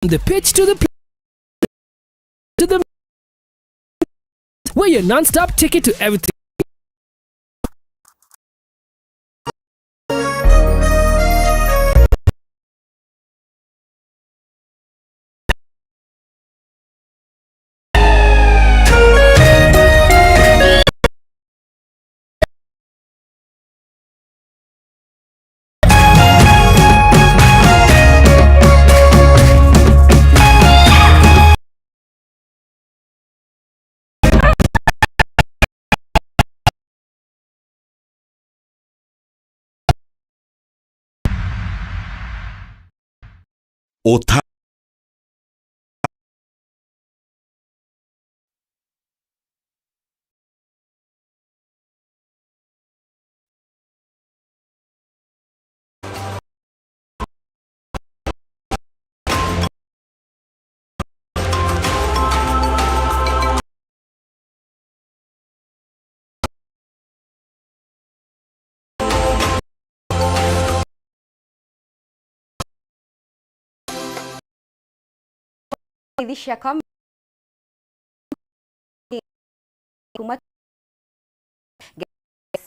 The pitch to the where your non-stop ticket to everything. Ota idhisha kama kuma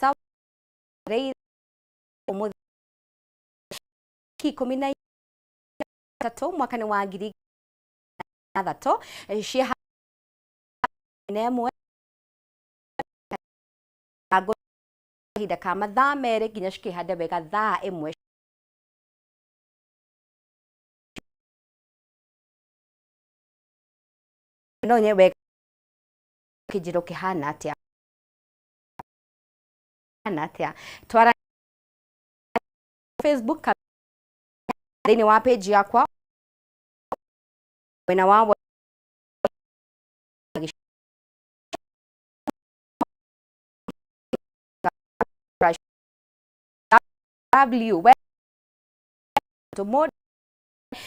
sawa rei umuthi 13 mwaka wa ngiri ithathatũ cia nemwe kahinda ka mathaa merĩ nginya cikĩhande wega thaa ĩmwe no nyewe kijiro kihana atia twara Facebook thĩinĩ wa page yakwa wena wa w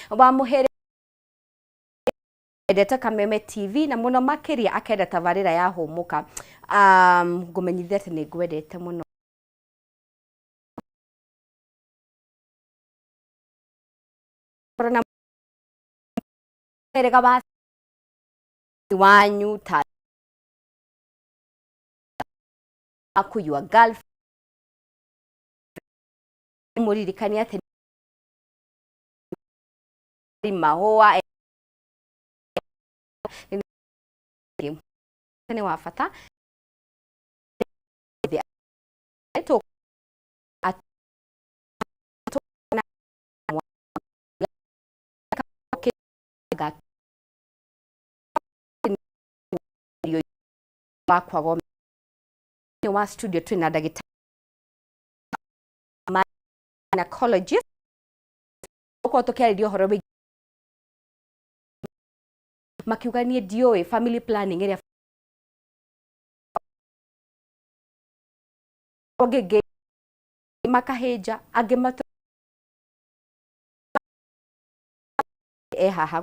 wa muhere endete Kameme TV na muno makiria akenda tabarĩra ya hũmuka ngumenyithia atĩ nĩ ngwendete muno erega ba wanyu ta akuyua golf muririkania atĩ mahũa nĩ wa bata wakwa wa studio twina ndagĩtarĩ gynecologist uko tukiarĩria ũhoro wĩgiĩ makiuga niĩ ndiũĩ family planning ĩrĩa ogege makahĩnja angĩ matu haha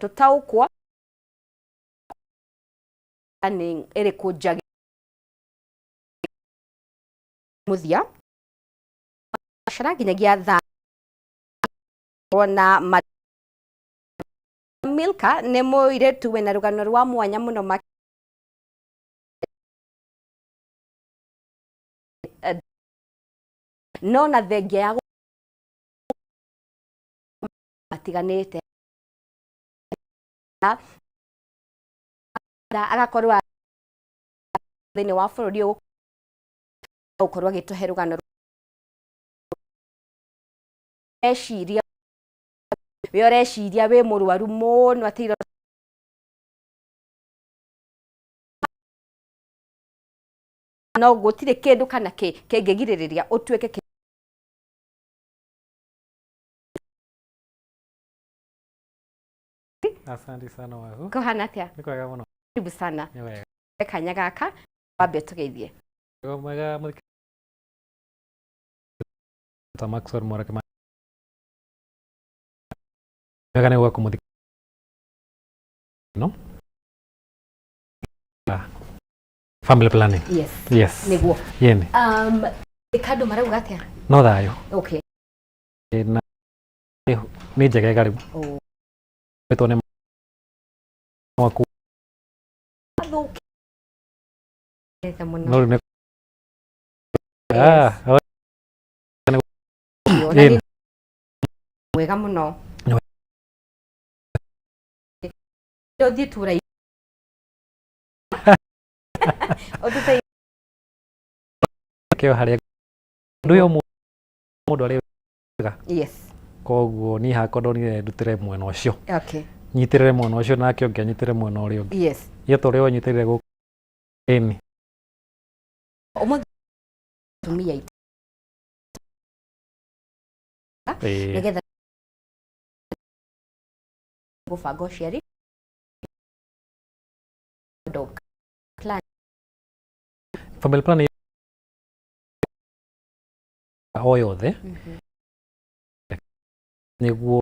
tũtaũkwo ani ĩrĩkũ njagĩ muthia nginyagia thaa ona Milka nĩ mũirĩtu wĩna rũgano rwa mwanya mũno no na thengia ya matiganĩte agakorwo thĩinĩ wa bũrũri ũyũ gũkorwo agĩtũhe rũgano eciria we ũreciria wĩ mũrwaru mũno atĩ no gũtirĩ kĩndũ kana kĩngĩgirĩrĩria ũtuĩke Asante sana wahu. Kohana atia? Nĩ kwega mũno. Karibu sana. Nĩ wega. Kanya gaka wambe tũgeithie. Nĩ mwega mũthikĩrĩria. Maxwell Mwarake. Wega nĩ gwaku mũthikĩrĩria. No? Family planning. Yes. Yes. Nĩguo. Yeni. Ikando marauga atia? No thayũ. Okay. Na Nĩ njega karibu. Oh. Wetwo nĩ waku. Athũkĩte mũno. No rĩu nĩ Wega mũno. Ũthiĩ tura. Ũthiĩ kĩo harĩa ndũ yo mũndũ arĩ wega. Yes. Koguo niĩ hakwa ndonire ndutĩre mwena ũcio. Okay. Nyitĩrĩre mwena ũcio nake ũngĩ anyitĩrĩre mwena ũrĩa ũngĩ. Yes. Yeta ũrĩa wanyitĩrĩre gũkũ ĩni. Ũmũthĩ tumia ita. Nĩgetha gũbanga ũciari. Family planning o yothe nĩguo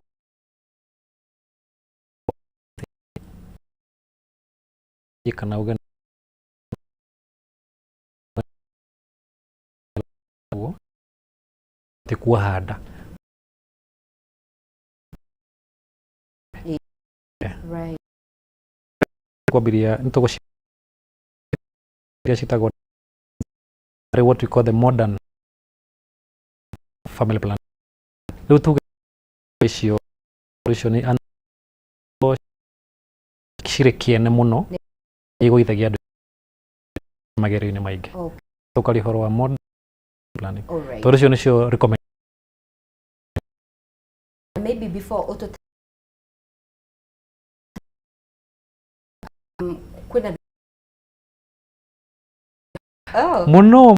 kana uge ti kuhanda. Right. Kwambiria nĩtũgũciria citagwo what we call the modern family plan. Rĩu tuge icio nĩ cirĩ kĩene mũno igũithagia andũ magerio-inĩ maingĩ. Tũkari ũhoro wa modern planning. Tondũ icio nĩcio recommend. Maybe before kwĩna mũno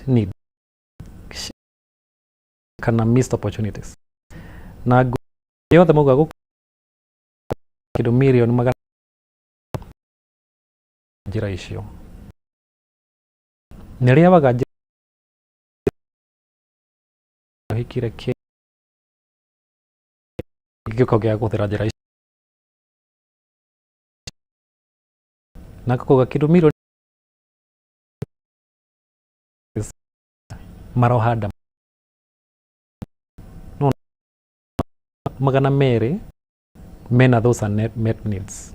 need kana missed opportunities. Na yothe mauga gũkũ kĩndũ mirioni magana njĩra icio. Nĩrĩa waga njĩra hikire kĩ gĩko gĩa kũhũthĩra njĩra icio. Na kuga kĩndũ mirioni marohanda no magana merĩ mena those unmet needs.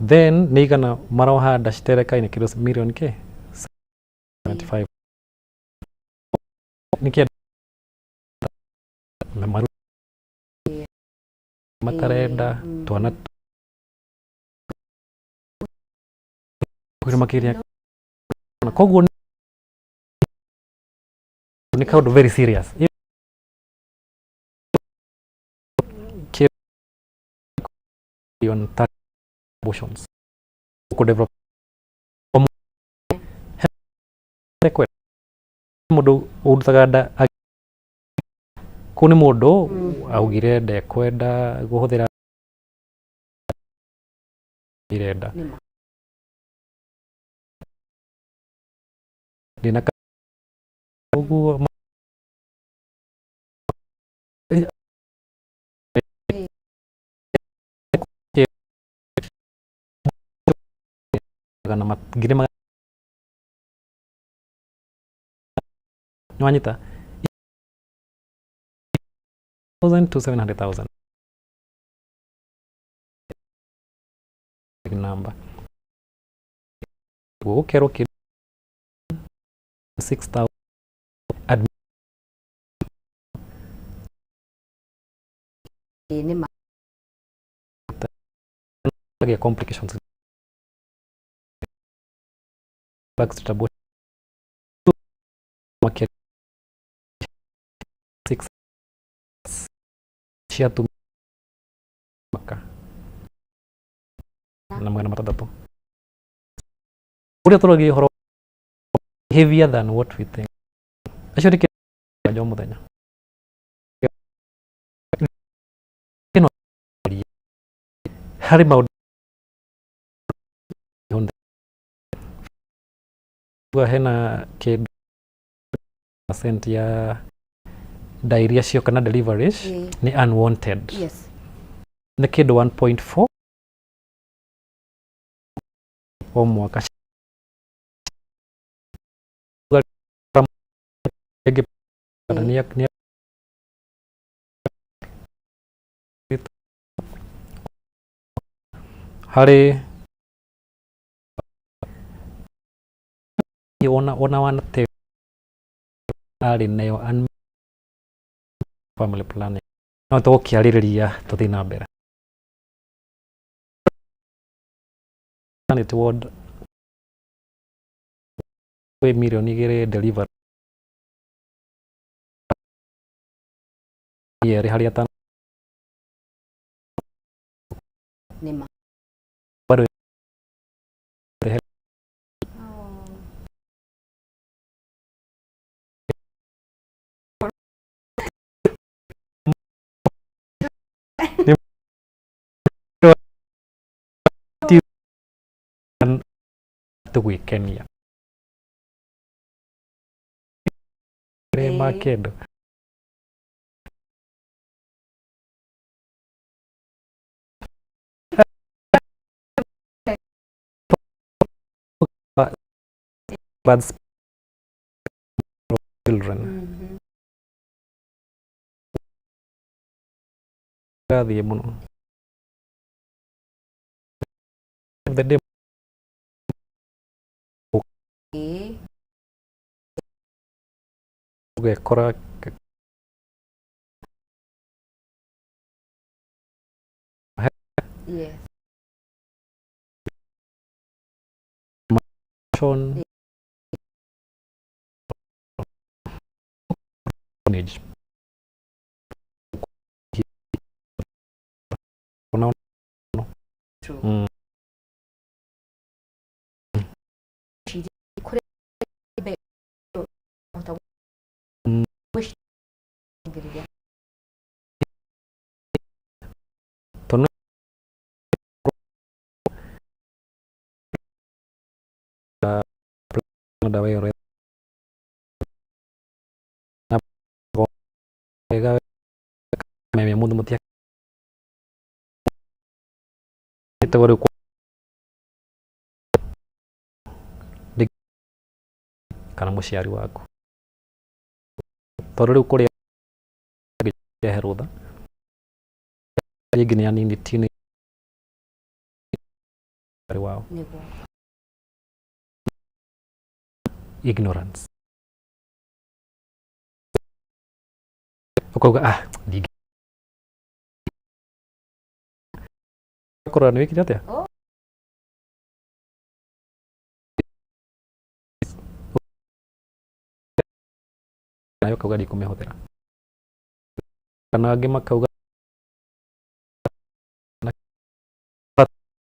Then nĩ igana marohanda citerekaine kĩndũ mirioni kĩ 75. Nĩkĩo matarenda twana kwĩna makĩria. Koguo nĩ kaũndũ very serious. On abortions could develop mũndũ ũrutaga nda kũ nĩ mũndũ augire ndekwenda gũhũthĩra irenda ndĩna ũguo na magire nwanyita 1,000 to 700,000 number. Gũkerwo kĩ 6,000 complications. Backstable 6 shiatu maka na magana matatatu. Uria tũragia ũhoro heavier than what we think. Acio nĩ kĩo mũthenya. Harĩ maũndũ hena kĩndũ percent ya diarrhea cio kana deliveries ni unwanted. Yes. Nĩ kĩndũ 1.4 o mwaka. Ege ni hari ona wanate ari nayo family planning no tukiarĩrĩria tuthi na mbere toward we million igere deliver yeri hari atan nima bado tugui Kenya makendo bad children radhi muno the day ugekora yes Sean manage true dawa yore na ga meme mundu mutia itagore ko kana muciari waku tondu riu kuria herutha yigini anini tini wao ignorance ukauga digi korani wiki jatia nayo kauga ndikumihũthĩra kana angĩ makauga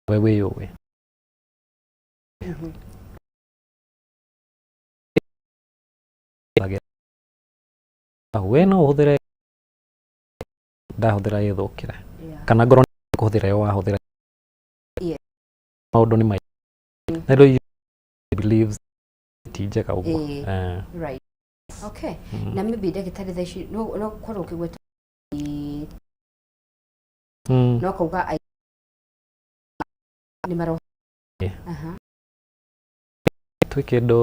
we wĩyũĩ we no ũhũthĩre ndahũthĩra ĩthũkĩre kana ngoro kũhũthĩra yo wahũthĩra maũndũ nĩ maingĩ na rĩu believes ti njega ũguo right okay na maybe ndagĩtarĩ thaa ici no korwo ũkĩgweta no kauga nĩ maro twĩ kĩndũ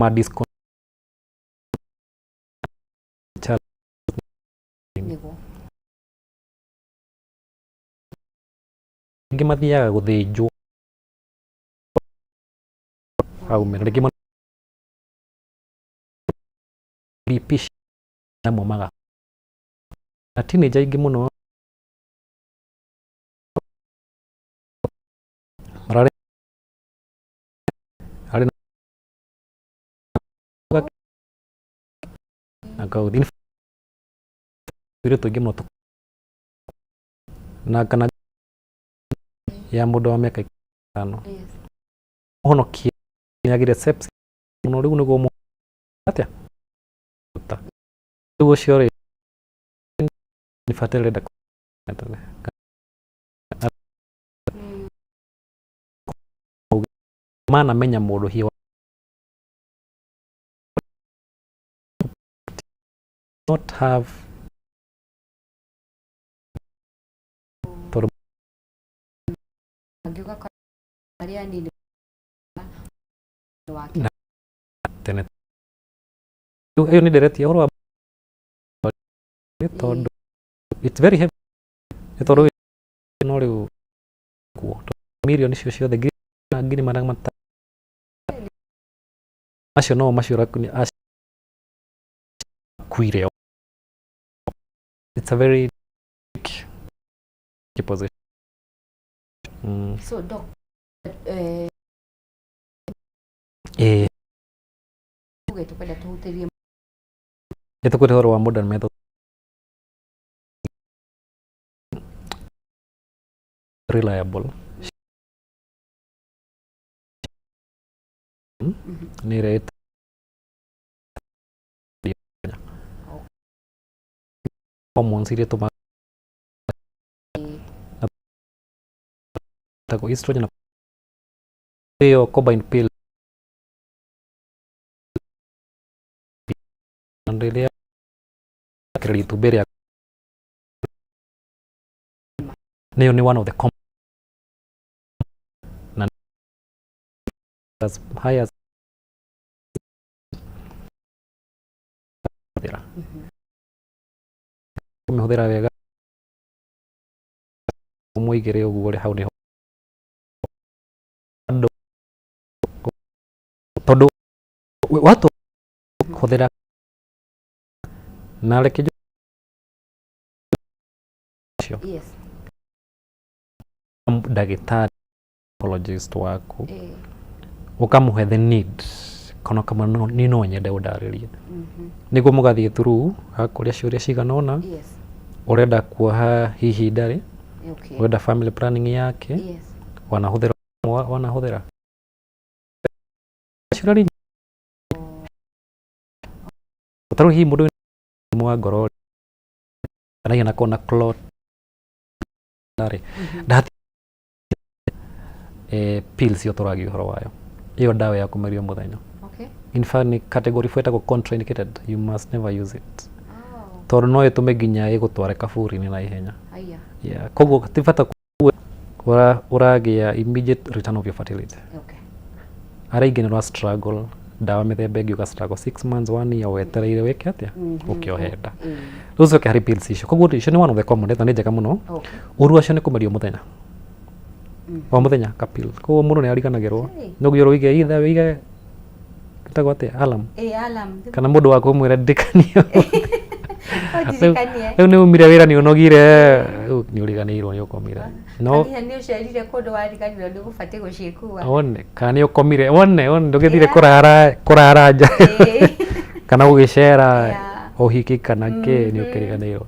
madisco ingĩ mathiaga gũthĩnjwo aumĩra rĩngĩ bipici namo maga na teenager ingĩ mũno marare arĩ na kaudini vile tuingi mũno na kana ya mũndũ wa mĩaka 5 honokia nyagire sepsis no riu niguo mu atia riu cio ri ni fatele da mana menya mundu hiyo not have angiuga karia nini tene hiyo ni direct ya oro tondu it's very heavy tondu no riu kuo milioni cio ciothe ngiri maranga mata acio no macura kuni kuire. It's a very key position. So doc tupenda tuhutirie etukwire horo wa modern method reliable ni rate hormones ile tuma tako estrogen hiyo combined pill endelea credit beria nayo ni one of the as high as kumehudira wega umuigire uguo ri hau ni tondu watu hudira na reke yes ndagitari psychologist waku ukamuhe the need kono kama ni no nyende udaririe niguo mugathie through akuria ciuria ciganona yes urenda kuoha hihi ndari okay urenda family planning yake yes wanahudhira ciuria utaru hi mundu mwa ngoro ana kona clot ndari ndathi pills yo turagi horo wayo iyo dawa ya kumerio muthenya okay in fact ni category 4 etagwo contraindicated, you must never use it tondu no itume nginya igutware kaburi-ini na ihenya aya yeah koguo tibata uragia immediate return of your fertility okay ara ingine no struggle dawa mithemba ingi uga struggle 6 months 1 year wetereire weke atia ukiohenda rucio ke hari pills icio koguo icio ni one of the common eta ni njega muno okay uru acio ni kumerio muthenya wa muthenya kapil koguo mundu ni ariganagirwo no guo ruige itha wiige kitagwo atia alarm alarm kana mundu wa kumwira ndikanio ojirikanie ni umire wira ni unogire ni uriganirwo ni ukomire no ni ucerire kundu wariganirwo ni gubate gucikua one kana ukomire one ndugithire kurara nja kana ugicera ohiki kana ke ni ukiriganirwo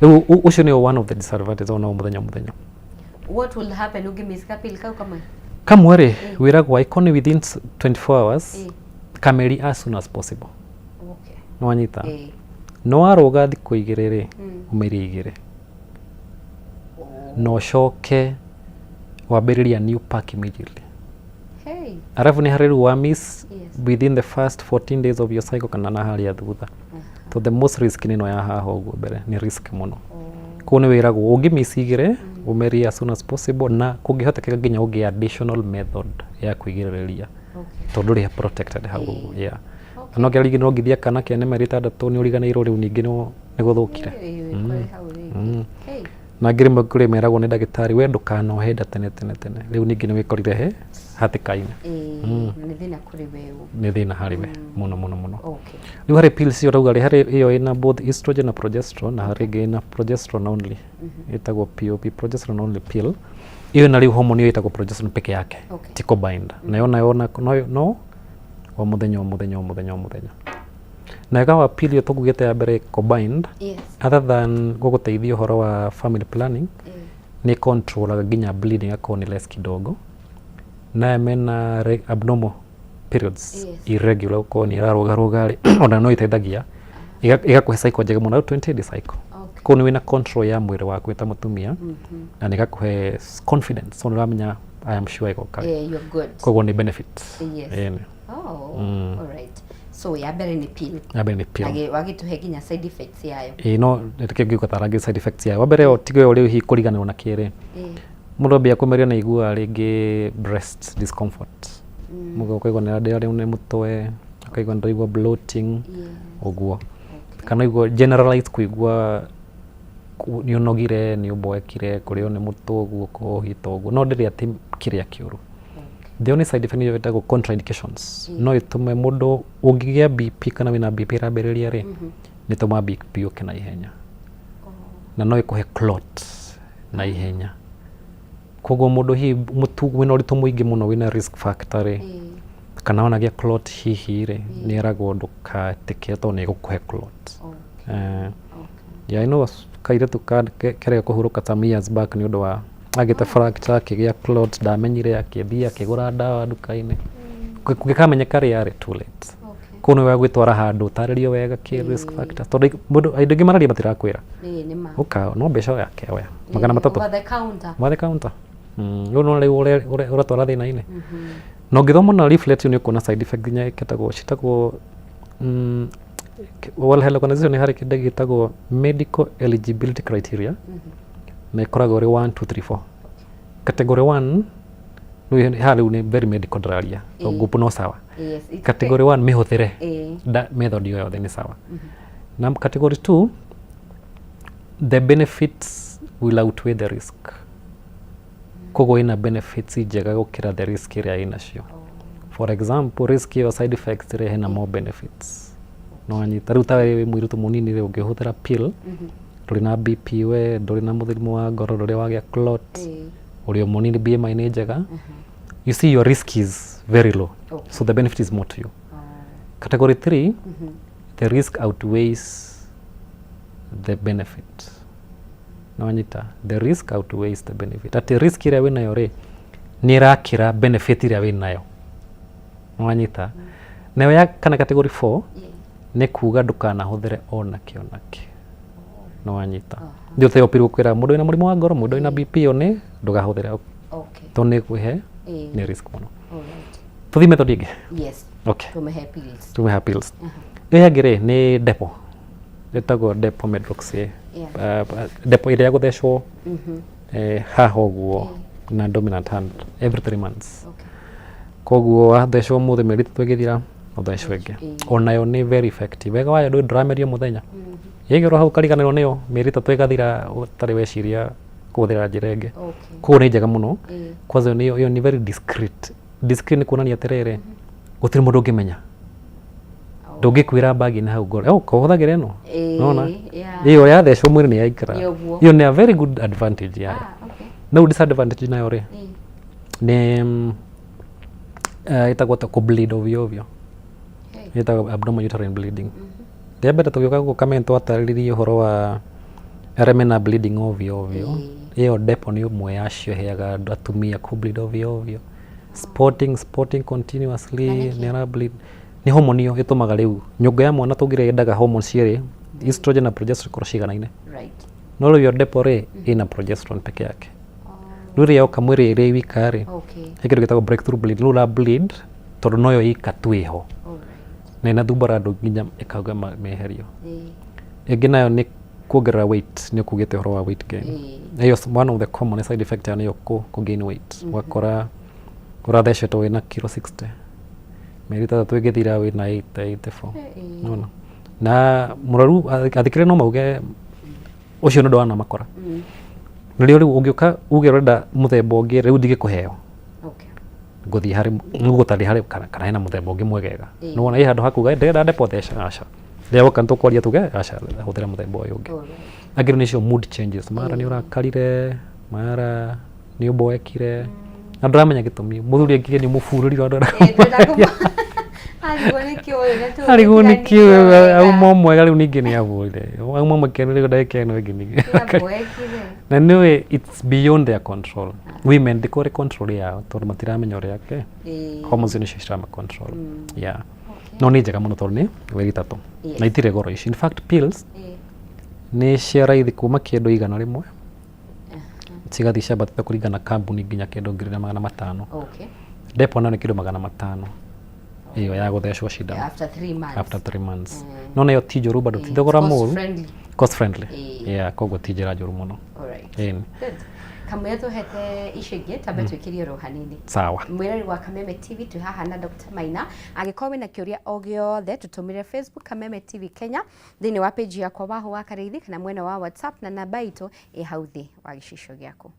riu ucio ni one of the disadvantages ona muthenya what will happen ugimiska pill kama kamwere wiragwa ikoni within 24 hours kameri as soon as possible okay no anyita no aroga thiku igire ri umeri igire no shoke wambiriria new pack immediately hey arafu ni hariru wa miss within the first 14 days of your cycle kana na hari ya thutha to the most risk ni no ya haho uguo mbere ni risk muno kune wiragwo ungimisigire umeri as soon as possible na kungihotekeka nginya ugi additional method ya kwigiriria tondu ri protected hau yeah no gerigi no ngithia kana kene meri 6 ni uriganirwo riu ningi no guthukire na ngiri mukuri meragwo ni ndagitari we ndukana ohenda tene riu ningi ni wikorire he hatikaine ni thina kuri wewe ni thina hari we muno okay riu hari pills yo rauga hari iyo ina both estrogen na progesterone na hari ina progesterone only itagwo POP progesterone only pill iyo na riu hormone yo itagwo progesterone peke yake ti combined na yona no o muthenya na ikawa pill yo tugugite ya mbere combined other than guguteithia horo wa family planning ni control nginya bleeding akoni less kidogo na mena abnormal periods irregular ko ni raroga ona no iteithagia igakuhe cycle njega muno 20 day cycle ko ni wina control ya mwiri waku eta mutumia na nigakuhe confidence so uramenya I am sure iko kai you're good ko ni benefit all right so ya mbere ni pill wagituhe ginya side effects yayo no nitike tarangi side effects yayo wabere otigo uri hi kuriganirwo na kire mundu bia kumeria na igua ringi breast discomfort mugo kwigwa na ndari ne mutwe akaigwa ndaigwa bloating oguo kana igwa generalize kuigwa ni unogire ni uboekire kurio ni mutu oguo ko hito oguo no ndiri ati kiria kiuru the only side effect ni wetagwo contraindications no itume mundu ungigia BP kana wina BP rambiriria ri ni tuma BP uke na ihenya na no ikuhe clot na ihenya koguo mundu hi mutu wina uritu muingi muno wina risk factor ri kana ona gia clot hihi ri ni eragwo ndukatike to ni gukuhe clot I know kaire kere kuhuruka some years back ni undu wa agite fracture kigia clot ndamenyire akithia kigura ndawa duka-ini kugikamenyeka ri yari too late kuno wa gwitwara handu taririo wega ki risk factor tondu mundu aingi mararia matirakwira uka no mbeca yake oya magana matatu wa the counter yo no le uratwara thina-ini no ngithoma na leaflet ni kuna side effect nya citagwo World Health Organization ni hari kinde gitagwo medical eligibility criteria na ikoragwo ri 1 2 3 4 category 1 no hari ni very medical draria ngupu no sawa category 1 mihuthire da method yo yothe ni sawa na category 2 the benefits will outweigh the risk kogo ina benefits njega gukira the risk iria inacio for example risk yo side effects ri hena more benefits no anyita riu tawe mwirutu munini ri ungihuthira pill turi na BP we nduri na muthirimu wa ngoro uri wagia clot uri munini BMI ni njega you see your risk is very low so the benefit is more to you category 3 the risk outweighs the benefit no anyita the risk outweighs the benefit at risk ira winayo ri ni rakira benefit ira winayo no anyita nayo ya kana category 4 ne kuga ndukana huthire ona kionake no anyita ndio te opiru kwira mundu ina murimu wa ngoro mundu ina BP one ndugahuthire to ne kuhe ni risk muno tuthi method ingi tumehe pills ya gire ni depo etagwo depo medroxy depo ire guthecwo haho guo na dominant hand every 3 months koguo wathecwo muthe meri twegithira uthecwo ingi onayo ni very effective wega wayo nduramerio muthenya yegero hau kariganiro niyo meri twagathira utari weciria kuthira njirenge ko ni njega muno kwanza niyo ni very discreet ni kuonania terere gutiri mundu ngimenya ndungikwira bagi na hau ngoro kuhuthagira ino nona iyo yathecwo mwiri ni yaikara iyo ni a very good advantage yayo no disadvantage nayo ri ni itagwo ku bleed ovyo itagwo abdominal uterine bleeding Debeta tugiuka gukamento atariririe uhoro wa remena bleeding ovyo iyo depo ni umwe yacio heaga atumia ku bleed ovyo sporting continuously nera bleed ni hormone yo itumaga riu nyungu ya mwana tugire yendaga hormones ciere estrogen na progesterone kurashiganaine no riu depo ri ina progesterone peke yake ruri yo kamwiri iri wikari ikiru gitagwo breakthrough bleed lula bleed tondu noyo ikatwiho na ina thumbura andu nginya ikauga meherio ingi nayo ni kuongerera weight ni kugite horo wa weight gain iyo one of the common side effect ya niyo ku gain weight wakora urathecetwo wina kilo 60 merita twigithira wina 84 no na muraru athikire no mauge ucio ndo wana makora ndio riu ungiuka uge renda muthemba ungi riu ndige kuheo nguthi hari ngutari hari kana hena muthemba ungi mwegega no wona handu hakuga ndenda depo thesha aca leo kanto kwaria tuge aca huthira muthemba uyu ungi agiru nicio mood changes mara ni urakarire mara ni uboekire na ndramenya gitumi muthuri ngige ni mufururi wa ndora Arigwo nĩ kĩũĩ auma mwega rĩu ningĩ nĩ avũire auma mũkenu rĩu ndagĩka ĩno ĩngĩ ningĩ na nĩwe it's beyond their control women ndikore control yao tondũ matiramenya ũrĩa ke hormones nĩcio cirama control yeah no nĩ njega mũno tondũ nĩ weri tatũ na itirĩ goro ici in fact pills nĩ cia raithi kuma kĩndũ igana rĩmwe cigathiĩ ciambatĩte kũringana kambuni nginya kĩndũ ngiri na magana matano depo nayo nĩ kĩndũ magana matano iyo ya gũthecwo cindano after 3 months no nayo ti njũru bado ti thogora mũru cost friendly yeah koguo ti njĩra njũru mũno kamwe tuhete icio ingĩ tambe twĩkĩrie oro hanini sawa mwĩrori wa Kameme TV tũ haha na Dr. Maina angĩkorwo wĩna kĩũria o gĩothe tũtũmĩre Facebook Kameme TV Kenya thĩinĩ wa page yakwa Wahu wa Karĩithi kana mwena wa WhatsApp na namba itũ ĩ hau thĩ wa gĩcicio gĩaku.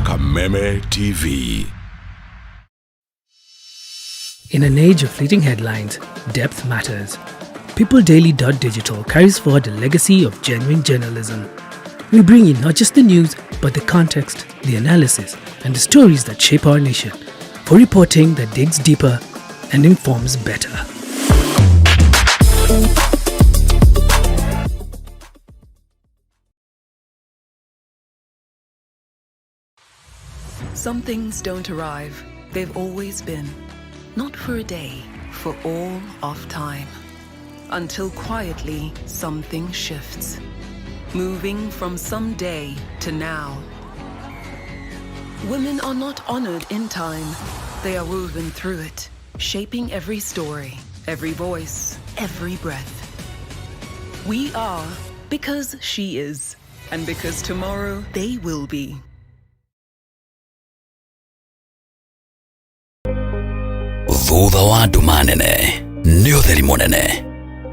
Kameme TV. In an age of fleeting headlines, depth matters. PeopleDaily.digital carries forward a legacy of genuine journalism. We bring you not just the news, but the context, the analysis, and the stories that shape our nation. For reporting that digs deeper and informs better. Some things don't arrive, they've always been. Not for a day, for all of time. Until quietly, something shifts. Moving from someday to now. Women are not honored in time. They are woven through it, shaping every story, every voice, every breath. We are because she is, and because tomorrow they will be. Thutha wa nduma nene nĩ ũtheri mũnene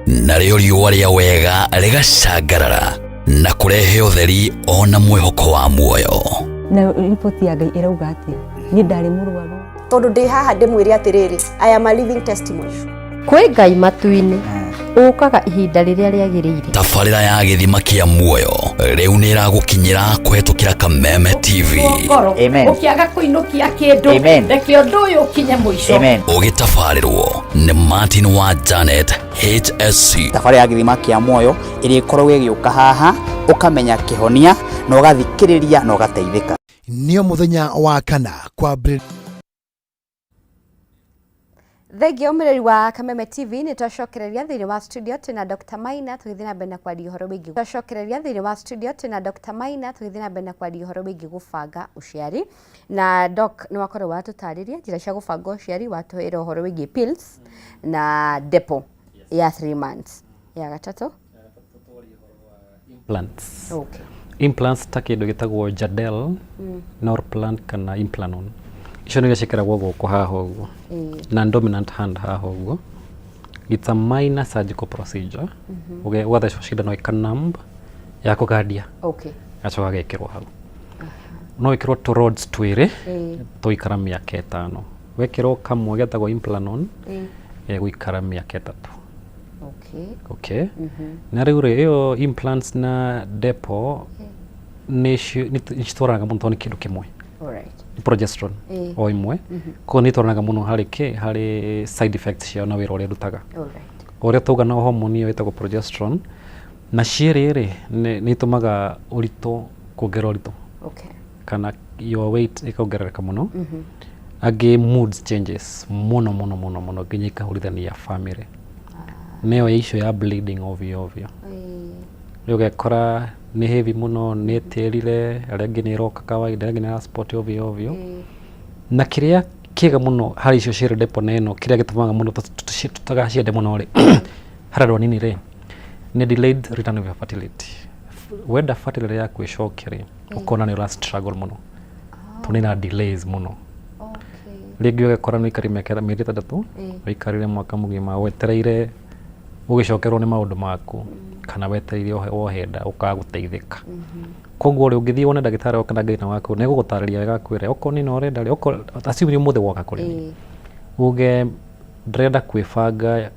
narĩo riũa rĩa wega rĩgacangarara na kũrehe ũtheri ona mwĩhoko wa muoyo. Na ripoti ya Ngai ĩrauga atĩa niĩ ndarĩ mũrwaru tondũ ndĩ haha ndĩmwĩre atĩrĩrĩ I am a living testimony. Kwĩ Ngai matu-inĩ ũkaga ihinda rĩrĩa rĩagĩrĩire. Tabarĩra ya gĩthima kĩa muoyo rĩu nĩ ĩragũkinyĩra kũhetũkĩra Kameme TV. Amen. Ũkĩaga kũinũkia kĩndũ reke ũndũ ũyũ ũkinye mũico. Ũgĩtabarĩrwo nĩ Martin wa Janet HSC. Tabarĩra ya gĩthima kĩa muoyo ĩrĩa ĩkoragwo ĩgĩũka haha ũkamenya kĩhonia na ũgathikĩrĩria na ũgateithĩka. Nĩo mũthenya wa kana kwambĩrĩria Thegio ũmĩrĩri wa Kameme TV nĩ twacokereria thĩinĩ wa studio twĩna Dr. Maina tũgĩthiĩ na mbere na kwaria ũhoro wĩgiĩ. Twacokereria thĩinĩ wa studio twĩna Dr. Maina tũgĩthiĩ na mbere na kwaria ũhoro wĩgiĩ gũbanga ũciari. Na doc nĩ wakorwo watũtarĩria njĩra cia gũbanga ũciari, watũheire ũhoro wĩgiĩ pills na depo ya 3 months. Ya gatatũ? Implants. Okay. Implants ta kĩndũ gĩtagwo Jadel, Norplant kana Implanon. Icio nĩ ciĩkĩragwo gũkũ haha ũguo. Na dominant hand haha ũguo. It's a minor surgical procedure. Ũgathecwo cindano ĩkanumb ya kũgandia. Okay. Gacoka gekĩrwo hau. No wĩkĩrwo tũ rods twĩrĩ tũikara mĩaka 5. Wekĩrwo kamwe getagwo Implanon gũikara mĩaka 3. Okay. Na rĩu ĩyo implants na depo nĩ citwaraga mũno tondũ nĩ kĩndũ kĩmwe. Progesterone o imwe ko nĩ twaranaga mũno harĩ side effects ciao na wĩra ũrĩa ndutaga. Ũrĩa tauga na hormone ĩyo ĩtagwo progesterone na cierĩ nĩ ĩtũmaga ũritũ kuongerera ũritũ kana your weight ĩkongerereka mũno. Angĩ moods changes mũno nginya ikahũrithania family. Nĩyo issue ya bleeding ovyo. Rĩu ũgekora nĩ heavy mũno, nĩ tĩrire, arĩa angĩ nĩ roka kawaida, arĩa angĩ nĩ sport ovyo. Na kĩrĩa kĩega mũno harĩ icio cierĩ depo na ĩno, kĩrĩa gĩtũmaga mũno tutagaciende mũno rĩ, harĩ andũ anini rĩ, nĩ delayed return of fertility. Wenda fertility yaku ĩcoke rĩ, ũkona nĩ ũra struggle mũno. Tondũ nĩ na delays mũno. Rĩngĩ ũgekora nĩ ũikari mĩeri 3, ũikarire mwaka mũgima wetereire ũgĩcokerwo nĩ maũndũ maku kana wetereire wohenda ũkagũteithĩka. Koguo rĩ ũngĩthiĩ wone ndagĩtarĩ oka na thĩna waku nĩ gũgũtarĩria wega kwĩra okorwo nĩ no ũrenda rĩ okorwo assume mũthĩ woka kũrĩ uge ndrenda kwibanga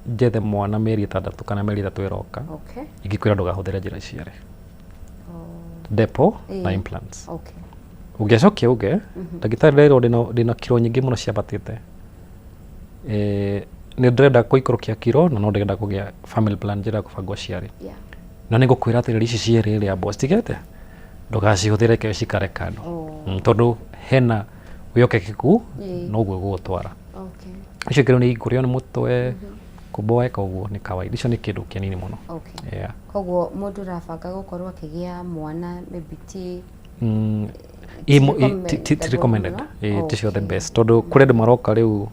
njethe mwana mĩeri 6 kana mĩeri 3 ĩroka ingĩkwĩra ndũgahũthĩre njĩra iciarĩ depo na implants ũngĩacokia uge ndagĩtarĩ rero ndĩna kiro nyingĩ mũno ciambatĩte nĩ ndĩrenda kũikũrũkia kiro na no ndĩrenda kũgĩa family plan njĩra kũbanga ũciari na nĩ ngũkwĩra atĩrĩrĩ ici cierĩ rĩa boss tigete ndũgacihũthĩre ke cikare kando tondũ hena wĩhokeku noguo gũgũtwara icio kĩrĩ nĩ kũrĩo nĩ mũtwe kuboeka ũguo nĩ kawaida icio nĩ kĩndũ kĩnini mũno koguo mũndũ ũrabanga gũkorwo akĩgĩa mwana maybe ti recommended ticio the best tondũ kũrĩ andũ maroka rĩu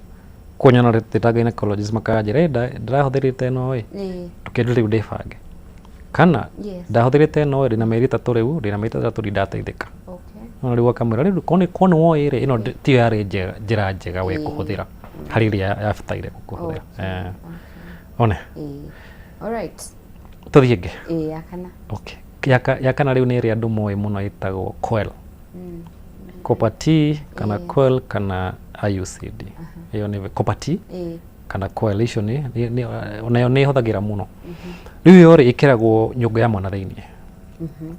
kuonyana ta gynecologist makanjĩra ndĩrahũthĩrĩte ĩno tũkĩndũ rĩu ndĩbange kana ndahũthĩrĩte ĩno ndĩna mĩeri 3 rĩu ndĩna mĩeri 3 ndindateithĩka no rĩu akamwĩra rĩu koni woĩrĩ ĩno tiyo yarĩ njĩra njega we kũhũthĩra harĩ ĩrĩa yabataire kũhũthĩra one tũthiĩ ĩngĩ ya kana rĩu nĩ ĩrĩa andũ moĩ mũno ĩtagwo coil copper T kana coil kana IUCD ĩyo nĩ copper T kana coil icio onayo nĩ ĩhũthagĩra mũno rĩu yo rĩ ĩkĩragwo nyũngũ ya mwana thĩinĩ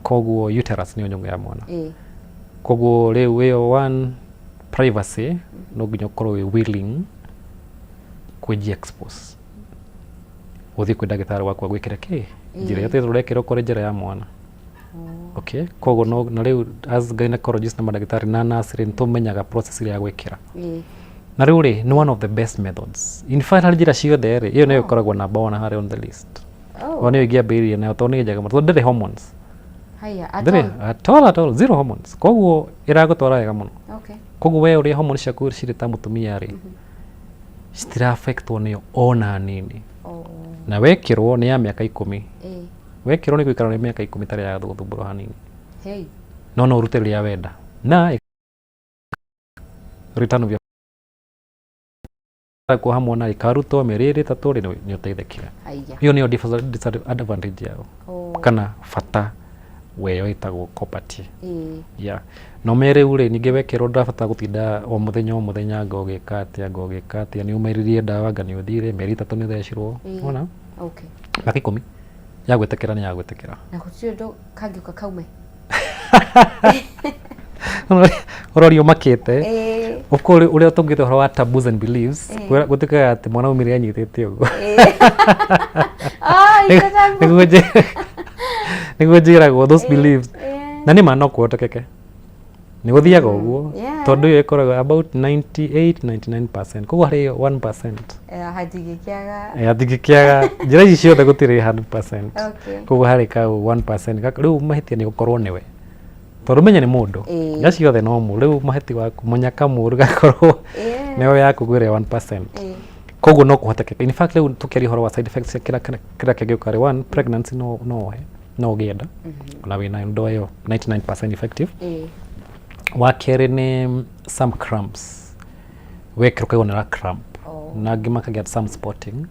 koguo uterus nĩyo nyũngũ ya mwana koguo rĩu ĩyo one privacy no nginya ũkorwo wĩ willing kwĩji expose ũthiĩ kwĩ ndagĩtarĩ waku agwĩkĩre kĩ njĩra ĩyo tũrekĩra ũkore njĩra ya mwana koguo na rĩu as gynecologist na mandagĩtarĩ na nurse nĩ tũmenyaga process ya gwĩkĩra na rĩu rĩ nĩ one of the best methods in fact harĩ njĩra ciothe rĩ ĩyo nĩyo ĩkoragwo number 1 harĩ on the list o nĩyo ingĩambĩrĩria nayo tondũ nĩ njega mũno tondũ ndĩrĩ hormones at all zero hormones koguo ĩragũtwara wega mũno koguo we ũrĩa hormones ciaku cirĩ ta mũtumia rĩ citira affectwo nĩyo ona nini na wekĩrwo nĩ ya mĩaka 10 wekĩrwo nĩ gwĩkara nĩ mĩaka 10 tarĩ ya gũthumbũrwo hanini no ũrute rĩrĩa wenda na return of kuoha mwana ikarutwo mĩeri 3 nĩ ũteithĩkire ĩyo nĩyo disadvantage yao kana bata weyo ĩtagwo copper T no mere ure ningĩ wekĩrwo ndabata gũtinda o mũthenya ngogĩka atĩa nĩ umĩririe ndawa nga nĩ ũthire mĩeri 3 nĩ ũthecirwo ona mĩaka 10 ya gwĩtĩkĩra nĩ ya gwĩtĩkĩra na gũtirĩ ũndũ kangĩũka kaume ũrorio makĩte ũkũrĩ ũrĩa tũngĩte ũhoro wa taboos and beliefs gũtĩkaga atĩ mwana umĩrĩ anyitĩte ũguo nĩguo njĩragwo those beliefs na nĩ ma no kũhotekeke nĩ gũthiaga ũguo tondũ ĩyo ĩkoragwo about 98-99% koguo harĩ 1% hatingĩkĩaga njĩra ici ciothe gũtirĩ 100% koguo harĩ kau 1% rĩu mahĩtia nĩ gũkorwo nĩwe tondũ menya nĩ mũndũ ya ciothe no mũndũ rĩu mahĩti waku mũnyaka mũru gakorwo nĩyo yaku gwĩre 1% koguo no kũhotekeka in fact rĩu tũkĩaria ũhoro wa side effects kĩrĩa kĩngĩũka rĩ one pregnancy no ũgĩenda ona wĩna ndo ĩyo 99% effective wa kerĩ nĩ some cramps wekĩra ũkaigua cramp na angĩ makaget some spotting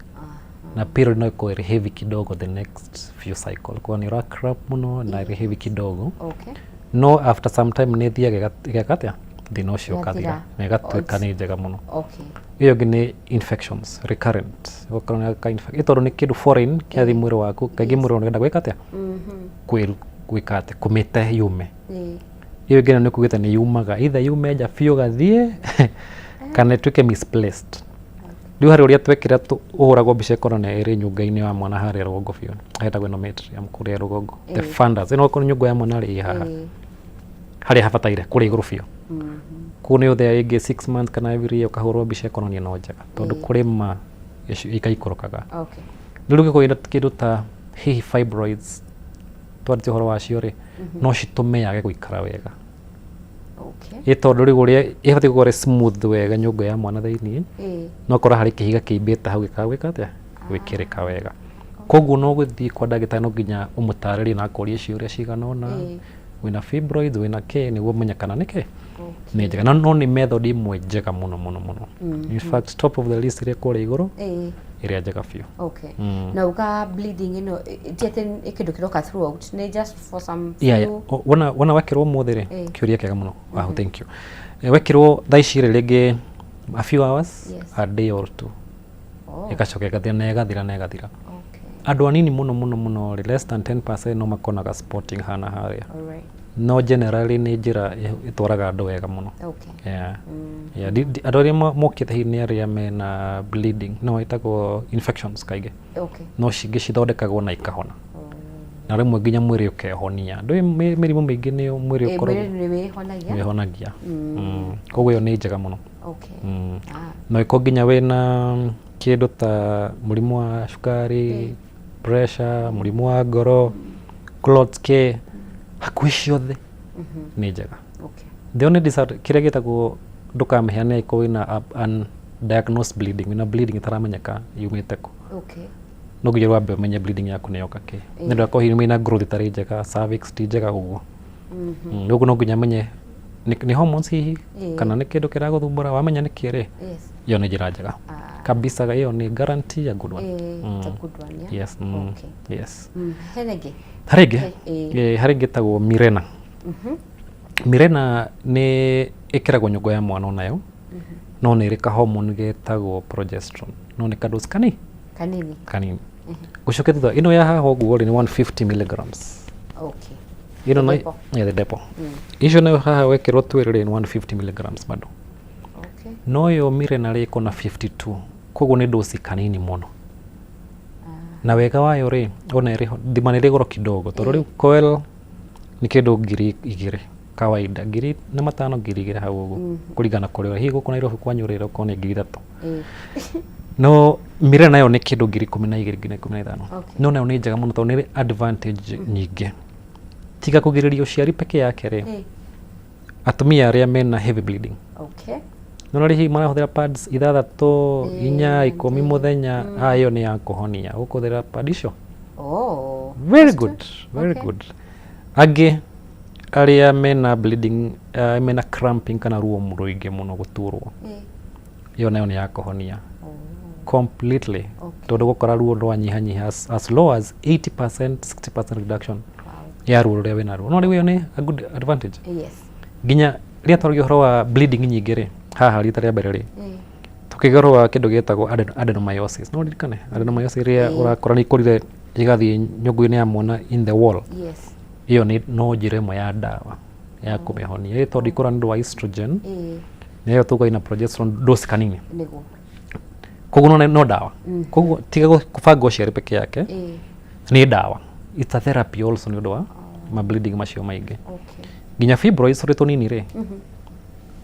na period no ĩkorwo ĩrĩ heavy kidogo the next few cycle kwa nĩ cramp mũno na ĩrĩ heavy kidogo no after some time nĩ thiaga ĩgekatia thĩna ũcio ũkathira na ĩgatuĩka nĩ njega mũno ĩyo ĩngĩ nĩ infections recurrent ũkorwo nĩ tondũ nĩ kĩndũ foreign kĩathi mwĩrĩ waku kaingĩ mwĩrĩ ũrenda gwĩka atĩa gwĩka atĩa kũmĩte yume ĩyo ĩngĩ nĩ kugĩte nĩ yumaga either yume nja biũ gathiĩ kana ĩtuĩke misplaced rĩu harĩ ũrĩa twekĩra ũhũragwo mbica ĩkorwo ĩrĩ nyũnga-inĩ wa mwana harĩa rũgongo biũ hetagwo endometrium kũrĩa rũgongo the fundus ĩno okorwo nyũngũ ya mwana rĩ haha harĩa habataire kũrĩa igũrũ biũ kũu nĩ ũthĩa ĩngĩ 6 months kana every year ũkahũrwo mbica ĩkonania no njega tondũ kũrĩ ma ikaikũrũkaga rĩu gĩkorwo kĩndũ ta hihi fibroids twarĩtie ũhoro wacio rĩ no citũme yage gũikara wega ĩ tondũ rĩu ũrĩa ĩbatiĩ gũkorwo smooth wega nyũngũ ya mwana thĩinĩ no korwo harĩ kĩhiga kĩimbĩte hau gĩkagwĩka atĩa gwĩkĩrĩka wega koguo no gũthiĩ kwa ndagĩtarĩ no nginya ũmũtarĩrie na akũrie ciũria cigana ũna wĩna fibroids wĩna kĩ nĩguo ũmenye kana nĩkĩ nĩ njega no nĩ method ĩmwe njega mũno in fact top of the list ĩrĩa kũrĩa igũrũ ĩrĩa njega biũ na uga bleeding ĩno tiatĩ kĩndũ kĩroka throughout nĩ just for some wona wekĩrwo ũmũthĩ rĩ kĩũria kĩega mũno wow thank you wekĩrwo thaa ici rĩ rĩngĩ a few hours, Yes. a day or two. Oh. Ikacoka ikathira na igathira. Okay. Andu anini muno less than 10% no makonaga spotting hana haria. All right. No generally ni njira itwaraga andu wega muno. Okay. Yeah. Yeah, andu aria mokite hini aria mena bleeding no itagwo infections kaige. Okay. No cithondekagwo na ikahona. Na rimwe nginya mwiri ukehonia. Ndu mirimu mingi ni mwiri ukoragwo wihonagia. Koguo iyo ni njega muno. Okay. No iko nginya wina kindu ta murimu wa cukari, pressure, murimu wa ngoro, clots ke hakuhi ciothe ni njega. Okay. The only kiria gitagwo ndukameheane iko wina undiagnosed bleeding, wina bleeding itaramenyeka yumite ku. Okay. No nginya wambe umenye bleeding yaku ni yoka ki. Ni ndako hiru ina growth itari njega, cervix ti njega uguo. Nugu no nginya menye ni hormones hihi kana ni kindu kiraguthumbura wamenya ni kiri. Yes. Iyo ni njira njega. Kabisa iyo ni guarantee a good one. It's a good one, yeah. Yes. Okay. Yes. Harige tagwo Mirena. Mirena ni ikiragwo nyongo ya mwana onayo. No ni rika hormone getagwo progesterone. No ni kadose kanini. Gucoke thutha ino ya haha uguo ni 150 milligrams. Okay. Ino na the depo. Icio nayo haha wekirwo twirire ni 150 milligrams bado. Okay. No yo Mirena ri iko na 52. Koguo ni dosi kanini muno. Na wega wayo ri ona iri thimana iri goro kidogo tondu riu coil ni kindu 2,000 kawaida 5,000 hau uguo kuringana kuria hihi guku Nairobi kwanyurira ukone 3,000. No Mirena nayo ni kindu 12,000 no nayo ni njega muno tondu ni advantage nyingi tiga kugiriria uciari peke yake ri atumia aria mena heavy bleeding. Okay. No rihi marahuthira pads 6, 4, 10 muthenya ayo ni ya kuhonia ukuthira pad icio. Oh. Very good. Agi aria mena bleeding mena cramping kana ruo muruingi muno guturwo. Iyo nayo ni ya kuhonia. Completely. Tondu gukora ruo rwanyihanyiha as low as 80%, 60% reduction. Ya ruo ruria wina ruo. No riu iyo ni a good advantage. Yes. Ginya ria twarigio horo wa bleeding nyingi ri haha rita ria mbere ri tukigarwa kindu getagwo adenomyosis. No dirikane adenomyosis ria urakora ni kurire igathie nyongo-ini ya mwana in the wall. Yes. Iyo ni no njira imwe ya dawa ya kumihonia ri tondu ikora ndu wa estrogen niyo tuko ina progesterone dose kanini. Nigo. Koguo no dawa. Koguo tiga kubanga uciari peke yake ni dawa. It's a therapy also ni dawa ma bleeding macio maingi. Okay. Ginya fibroids ri tunini ri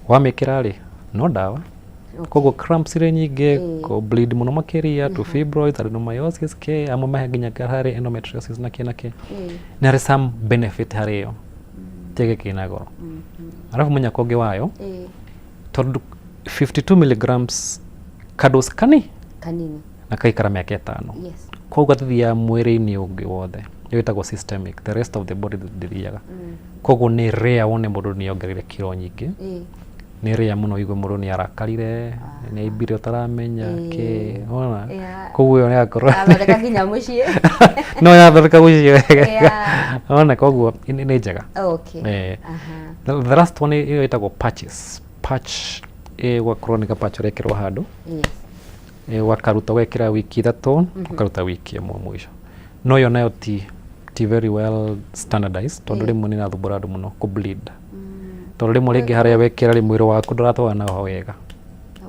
wamekira ri no dawa. Koguo cramps ri nyingi ko bleed muno makiria to fibroids, adenomyosis ke amwe mahe ginya hari endometriosis na kinake na ri some benefit hari yo tege kina goro. Alafu menya koge wayo tondu 52 milligrams kados kanini na kaikara miaka 5. Yes. Koguo thithia mwiri-ini ungi wothe yitagwo systemic, the rest of the body thithiaga. Koguo ni rare wone mundu ni ongerere kiro nyingi. Ni rare muno igwe mundu ni arakarire ni ibire utaramenya ke ona. Koguo yo ni akorwo athondeka nginya mucii. No yathondeka mucii wega. Ona koguo ni njega. Okay. The last one iyo itagwo patches. Patch wa chronic patch rekirwo handu. Yes. Wakaruta wekira wiki 3 ukaruta wiki 1 mwisho. No yo nayo ti very well standardized tondu rimwe ni nathumbura andu muno ku bleed. Tondu rimwe ringi haria wekira ri mwiri waku nduratwana ho wega.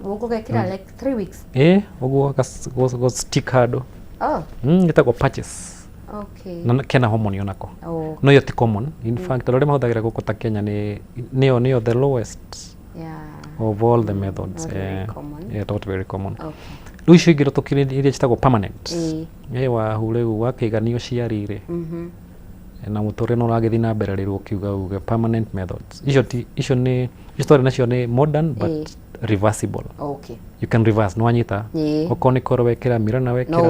Ugo wekira like 3 weeks. Ugo go stick handu. Itagwo patches. Okay. Na kena hormone onako. No yo ti common. In fact tondu rimwe huthagira guku ta Kenya ni the lowest. Yeah. Of all the methods. Not very common. Okay. Riu icio ingĩ tukire iria citagwo permanent. Wa hureu wakaiganio ciarire. Na muture no ragithii na mbere riru ukiuga uge permanent methods. Icio ni story nacio ni modern but reversible. Okay. You can reverse no anyita. Okoni koro wekira Mirena wekira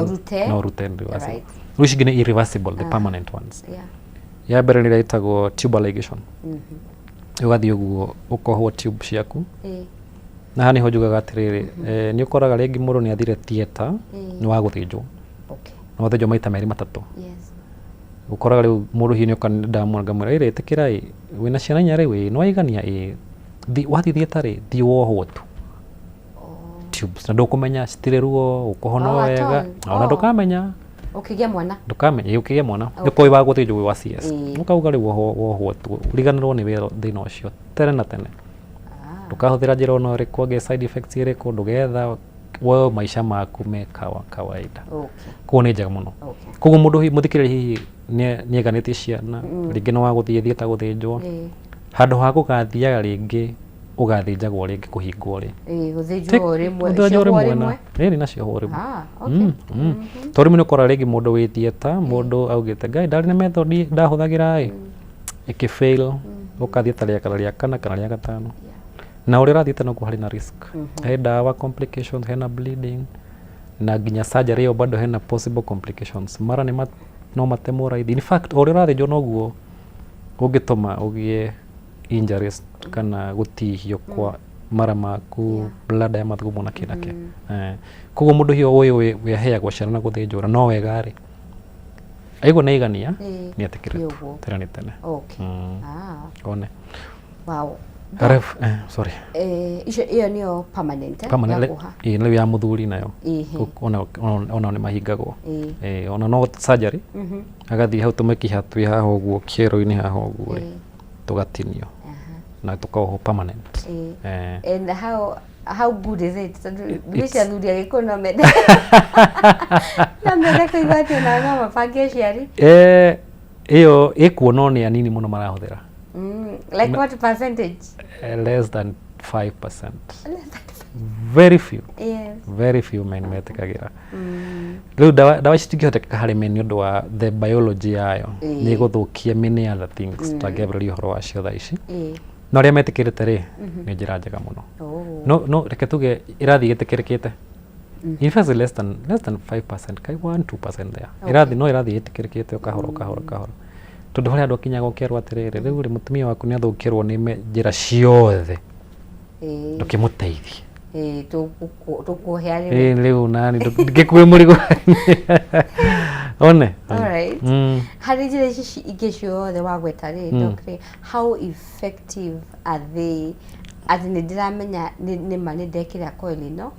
no rute reversible. Riu icio ni irreversible, the permanent ones. Ya mbere ni itagwo tubal ligation. Ugathi uguo ukohwo tube ciaku. Na hani hojugaga atiriri ni ukoraga ringi mundu ni athire theater ni wa guthinjwo. Okay. No thijwo maita meri 3. Yes. Ukoraga riu mundu hihi ni ukanda mwanga mwira ire tikirai wina ciana inya riu no aigania wathi theater ri thi wohwo tu. tubes na ndukumenya citire ruo ukohono wega ona ndukamenya ukigia mwana ndukamenya ukigia mwana niko iba guthijo wa CS ukauga riu woho tu uriganirwo ni wira thina ucio tere na tene ndukahuthira njira ono ri kwage side effects ire ko ndugetha wo maisha maku me kawaida ko ni njega muno koguo mundu muthikiriri hihi ni eganite ciana ringi no wa guthie ta guthinjwo handu ha gugathiaga ringi ugathinjagwo ringi kuhingwo ri guthinjwo rimwe ni nacio ho rimwe tori muno kora ringi mundu withieta mundu augite ngai ndari na method ndahuthagira ikifail ukathie ta ria kana ria gatano na uri rathite no kuhari na risk he dawa complications hena bleeding na ginya surgery yo bado hena possible complications mara ni no matemo raidi in fact uri rathijwo noguo ungituma ugie injuries kana gutihio kwa mara maku blood ya mathugumo na kinake koguo mundu hiyo uyu we heagwo ciana na guthinjwo no wega ri aigwa na igania ni atikirite tena ni tene one wow Aref, sorry. Iyo niyo permanent. Ile ya muthuri nayo. Ona ni mahingagwo. Ona no surgery. Agathi hau tumekiha twi haho guo kiero-ini haho guo ri. Tugatinio. Na tukaho permanent. And how good is it? Bisha thuri agikona mede. Na mede kuigwatio na ngama pangia ciari. Iyo ikuo ni anini muno marahuthira. Like what percentage? Less than 5%. Very few. Yes. Very few men metikagira. Riu dawa citingihoteka hari men niondu wa the biology yayo ni guthukia many other things tagebra horo wacio tha ici. No ria metikirite ri ni njira njega muno. No reke tuge irathi gitikirikite. In fact less than 5%, kai 1-2% there. Irathi gitikirikite kahoro. Tondu hari andu akinyaga ukerwo atiriri riu ri mutumia waku ni athukirwo ni njira ciothe ndukimuteithie tukuheani riu nani ngikue murigo one alright hari njira ici ingĩ ciothe wagweta ri doctor how effective are they ati ni ndiramenya ni mani ndekira coil ino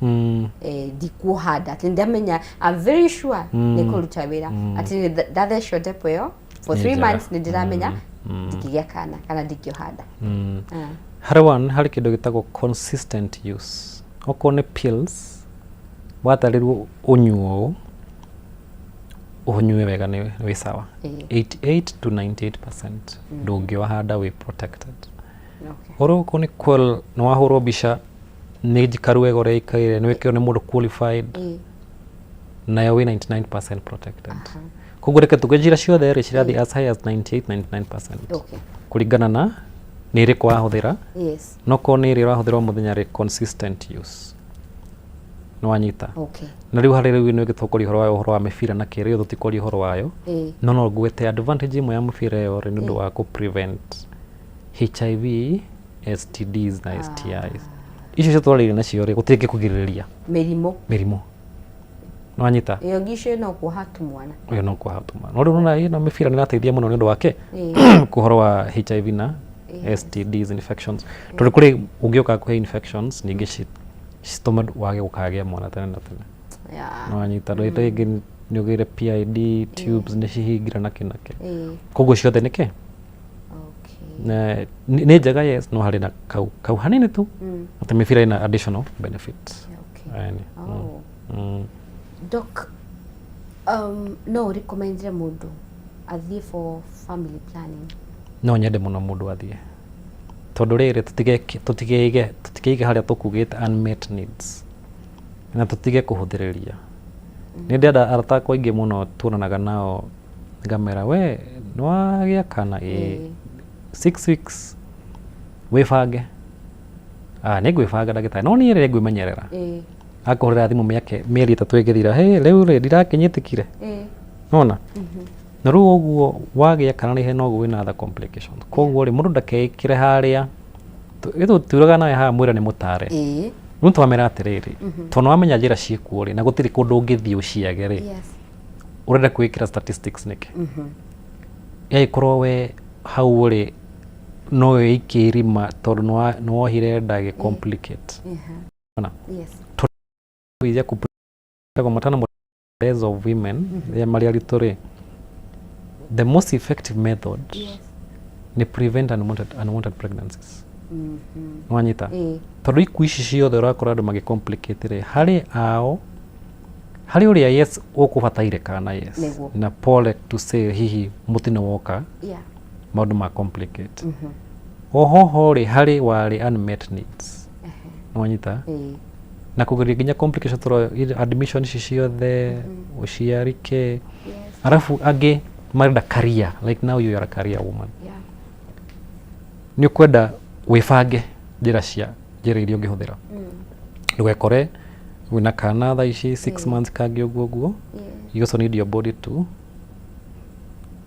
ndikuhanda ati ndamenya I'm very sure ni kuruta wira ati ndathecwo depo yo for 3 months ni ndiramenya ndikigia kana ndikiohanda hari kindu gitagwo consistent use oko ni pills watarirwo unyuo unyue wega ni wi sawa 88 to 98% ndungiohanda we protected oro ko ni coil no wahurwo bica ni jikaru ego reikaire ni wekio ni mundu qualified nayo we 99% protected koguo reke tugejira ciothe ri cirathi as high as 98-99%. Okay. Kuringana na ni ri kwa huthira. Yes. No ko ni ri rahuthira muthenya ri consistent use. No wanyita. Okay. Na riu hari riu ni gitokori horo wa mifira na kiri thutikori horo wayo. No gwete advantage imwe ya mifira yo ri nundu wa ku prevent HIV, STDs na STIs. Icio citwarire na cio ri gutingi kugiriria mirimo. No anyita iyo ngisho no kuhatu mwana iyo no kuhatu mwana no runa ina mifira ni nateithia muno ni ndu wake kuhoro wa HIV na STDs infections tuli kuri ungioka ku infections ningi citoma wage gukagia mwana tene na tene no anyita ndo ite ni ugire PID tubes ni cihingira na kinake koguo ciothe nike na ni njega yes no hari na kau hanini tu ati mifira ina additional benefits Doc, no recommend mundu athie for family planning. No nyende muno mundu athie. Tondu riri tutigege haria tukugite unmet needs. Na tutige kuhuthiriria. Ni ndenda arata kwa ingi muno tunanaga nao ngamera we no agia kana 6 weeks wifange. Ni gwifanga ndagitari no ni ri ngwimenyerera. Akorera thimu miake mieri 3 igithira riu ri ndirakinyitikire nona na riu uguo wagia kana ni no gwina other complications koguo ri mundu ndakeikire haria ithu turaga nawe ha mwira ni mutare riu twamera atiriri tono wamenya njira ciekuo ri na gutiri kundu ungithii uciage ri urenda kwikira statistics niki ikorwo we hau ri no ikirima tondu no wohire ndage complicate yes ya kwa maternal days of women ya marialitore, the most effective method ni prevent unwanted pregnancies. Nwanyita tondu ikuici ciothe urakora andu magicomplicate ri hari uria yes ukubataire kana yes na pole to say hihi mutino woka maundu ma complicate oho ri hari wari unmet needs nwanyita na kugeria nginya complication toro admission ciothe uciarike arafu age marenda career like now you are a career woman ni ukwenda wifange njira iria ungihuthira ndugekore wina kana tha ici 6 months kangi uguo you also need your body to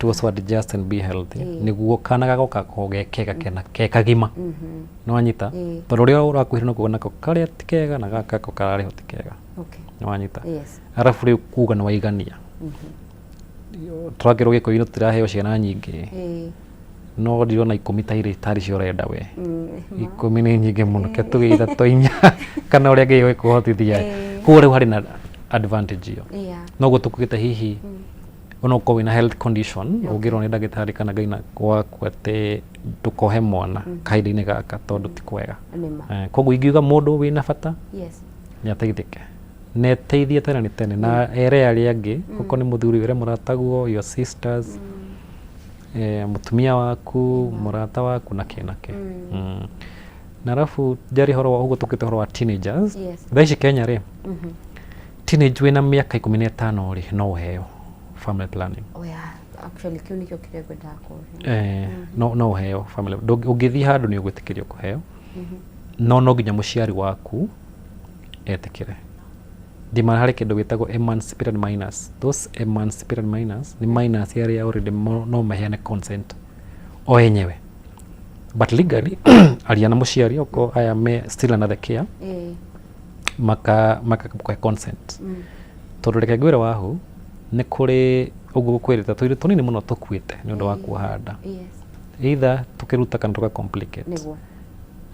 also adjust and be healthy niguo kana gagoka kogekega kegima nwanyita tondu ria urakuhira no kuona karia tikega na gaka karari hotikega nwanyita arafu riu kuga ni waigania twagirwo gikoino tutiraheo ciana nyingi no ndirona 10 tairi tari cio renda we 10 ni nyingi muno ke tuge ithatu inya kana uria ngiye kuhotithia kuo riu hari na advantage iyo no gutukugite hihi ono ko wina health condition ugirwo ni ndagitari kana gaina gwaku ate tukohe mwana kahinda-ini gaka tondu ti kwega koguo ingiuga mundu wina bata ni ateithike ne teithie tena ni tene na ere aria angi uko ni muthuri wire murataguo your sisters mutumia waku murata waku na kenake na rafu jari horo wa ugo tukite horo wa teenagers thaici Kenya ri teenage wina miaka 15 ri no heo family planning actually kiu nikio kirego ndako no heo family ungithi handu ni ugwitikirio kuheo no nginya muciari waku etikire ndimana hari kindu gitagwo emancipated minors. Those emancipated minors ni minors area already no maheane consent o enyewe but legally aliana muciari oko aya me still under the care maka consent tondu reke ngwira wahu ni kuri uguo kwirita twiru tunini muno tukwite ni undu wa kuhanda either tukiruta kana tuka complicate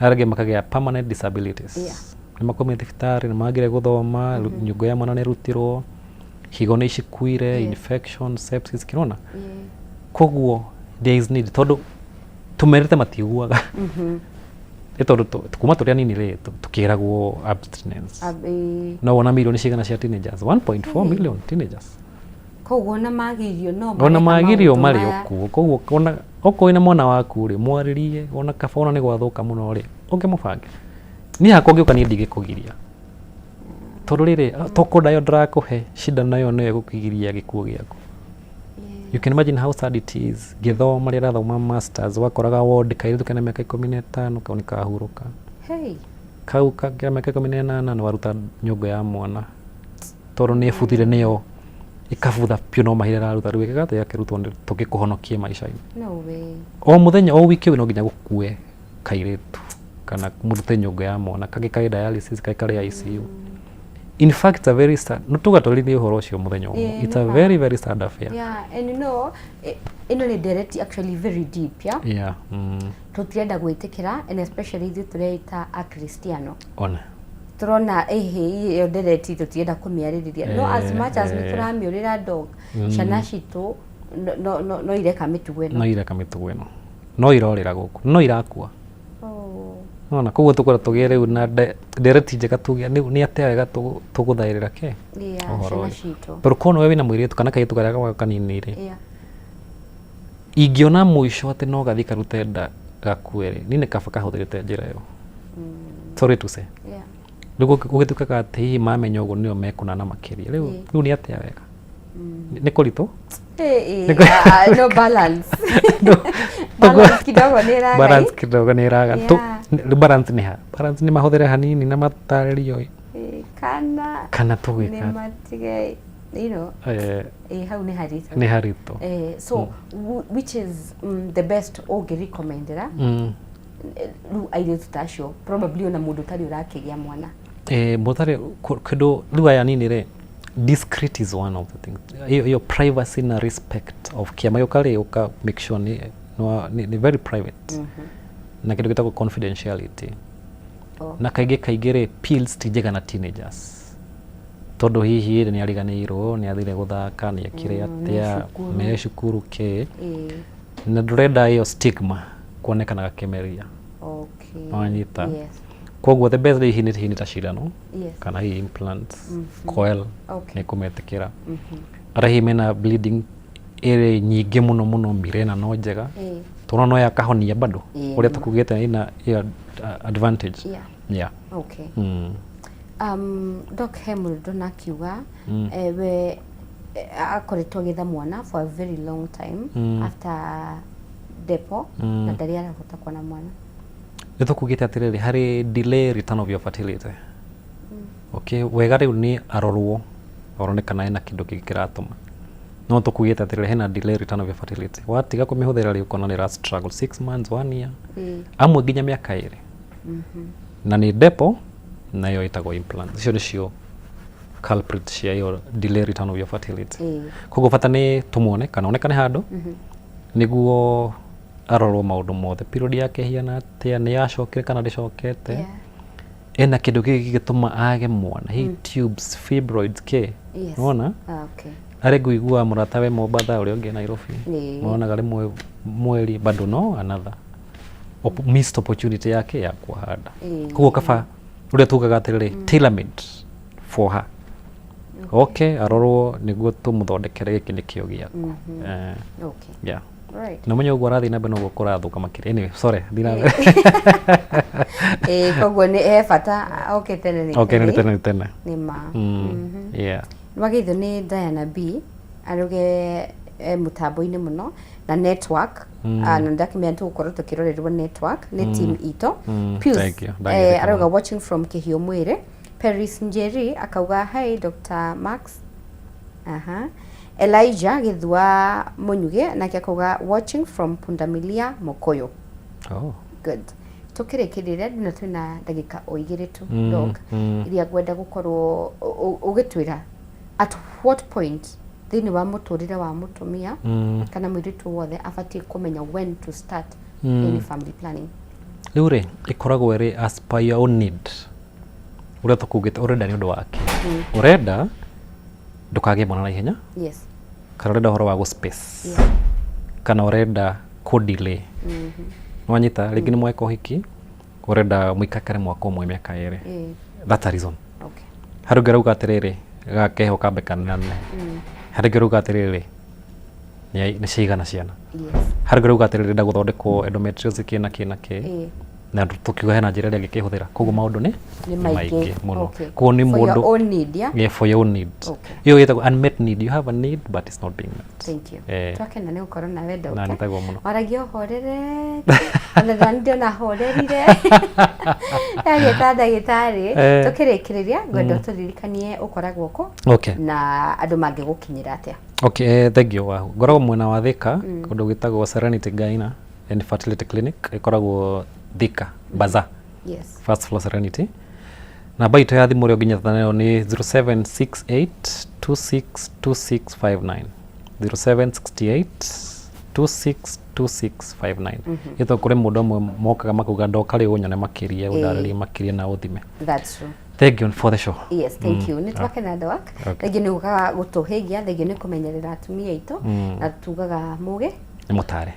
arage makagia permanent disabilities ni makomete thibitari ni magire guthoma nyungu ya mwana ni rutirwo higo ni icikuire infection sepsis kirona koguo there is need tondu tumerete matiguaga tondu tukuma turia nini ri tukiragwo abstinence no wona milioni cigana cia teenagers 1.4 million teenagers koguo na magirio no ona magirio mari okuo koguo ona oko ina mwana waku ri mwaririe ona kabona ni gwathuka muno ri ungimubange ni hako ngiuka ni ndigikugiria tondu riri toko dayo drakuhe shida nayo no gukigiria gikuo giaku you can imagine how sad it is githoma rira thoma masters wakoraga ward kairitu kana miaka 15 kaunika huruka kau kagira miaka 18 no waruta nyungu ya mwana tondu ni futhire niyo ikabutha pio no mahira ruta rweke gate yake rutwo tukikuhonokie maisha-ini no way o muthenya o wiki no nginya gukue kairitu kana murute nyungu ya mwana kage dialysis kare ICU in fact a very sad no tugatolithie uhoro ucio muthenya it's a very very sad affair and you know ino ni direct actually very deep tutienda gwitikira and especially ithu tureita a Cristiano ona turona iyo direct tutienda kumiaririria no as much as ni turamiurira dog ciana citu no ireka mitugo ino no irorira guku no irakua ona koguo tukora tugie riu na direct njega tugia ni atia wega tuguthairira ke ciana citu pero kono wewe na mwiritu kana kaitu karia gwa kanini ri ingiona muico ati no gathi karute nda gakuere nini kaba kahuthirite njira yo sorry to say riu gugitukaga ati hihi mamenya uguo nio mekunana makiria riu ni atia wega ni kurito no balance balance kidogo ni raga balance ni mahuthere hanini na mataririo kana tugika ni matige you know how ni harito so which is the best oge recommended lu aire tutasho probably ona mundu tari urakigia mwana mutari kido lu aya nini re discreet is one of the things your privacy na respect of kiama yokale uka make sure ni very private na kido kitako confidentiality na kaige pills tijega na teenagers tondu hihi ni ariganirwo ni athire guthaka ni akire atia me cukuru ke na ndurenda iyo stigma kuonekana gakemeria. Wanyita koguo the best hihi ni ta cindano kana hihi implants coil ni kumetikira ara hihi mena bleeding ere nyingi muno mirena no njega tuna no yakahonia bado uria tukugite ina advantage. Okay. Doc Hemul donakiuga we akoretwo githa mwana for a very long time after depo na ndari arahota kuona mwana. Nitukugite atiriri hari delay return of your fertility. Okay, wega riu ni arorwo oronekana ena kindu kikiratuma no tukugite atiriri hena delay return of your fertility. Watiga kumihuthira riu kona ni struggle 6 months 1 year amwe nginya miaka 2 na ni depo na yo itago implant icio nicio culprit cia yo delay return of your fertility. Koguo bata ni tumuone kana onekane handu niguo arorwo maundu mothe period yake hiana atia ni yacokire kana ndicokete ena kindu giki gituma age mwana hi tubes fibroids ke unaona ari guigua muratawe Mombasa uri ungi Nairobi unaona gari mweri bado no another missed opportunity yake ya kuhada. Koguo kaba uria tugaga atiriri tailor made for her. Okay, arorwo niguo tumuthondekere giki ni kio giaku. Yeah. Right. Na mwenye ugwarathi na beno gukurathuka makiri. Anyway, sorry. Koguo ni bata okay tene ni. Okay, ni tene. Ni ma. Yeah. Wagithu ni Diana B aruge mutambo-ini muno na network na ndakimenya tugukorwo tukirorerwo network ni team ito. Thank you. Aruga watching from Kihio Mwire. Paris Njeri akauga hi Dr. Max. Elijah Githua Munyuge na akauga watching from Pundamilia Mokoyo. Good. Tukirikirire na twina ndagika o igiri tu dog iria gwenda gukorwo ugitwira at what point thini wa muturire wa mutumia kana mwiritu wothe abatie kumenya when to start any family planning. Riure ikoragwo iri as per your own need. Uria tukugite urenda ni undu wake. Urenda ndukage mwana na ihenya. Yes. Kana urenda horo wa go space. Kana urenda ko delay. Nwanyita ringi ni mweka hiki urenda muikakare mwaka umwe miaka 2. That's a reason. Okay. Harugera ugatiriri gakeho kambekana nane. Harugera ugatiriri ni cigana ciana. Yes. Harugera ugatiriri nda guthondekwo endometriosis kina ke na tukiuga hena njira ria gikihuthira koguo maundu ni maiki muno ko ni mundu for your own need. Yeah, for your own need. Yo yetagwo unmet need. You have a need but it's not being met. Thank you. Twakena ni ukorwo na wendo na nitagwo muno waragio horere ana ndio na horerire ya gitari tukirikiriria gwenda turirikanie ukoragwo ko na andu mangigukinyira atia. Okay, thank you. Ngoragwo mwena wa Thika kundu gitagwo Serenity Gaina and Fertility Clinic ikoragwo Thika Baza. Yes. First floor Serenity. Na baito ya thimu rio nginyatanayo ni 0768262659. 0768262659. Ito kure mundu amwe mokaga makuga ndokari unyone makiria udarari makiria na uthime. That's true. Thank you for the show. Yes, thank you. Nitwakena doc. Thank you ni ukaga gutuhigia, thank you ni kumenyerera atumia ito na tugaga muge mutare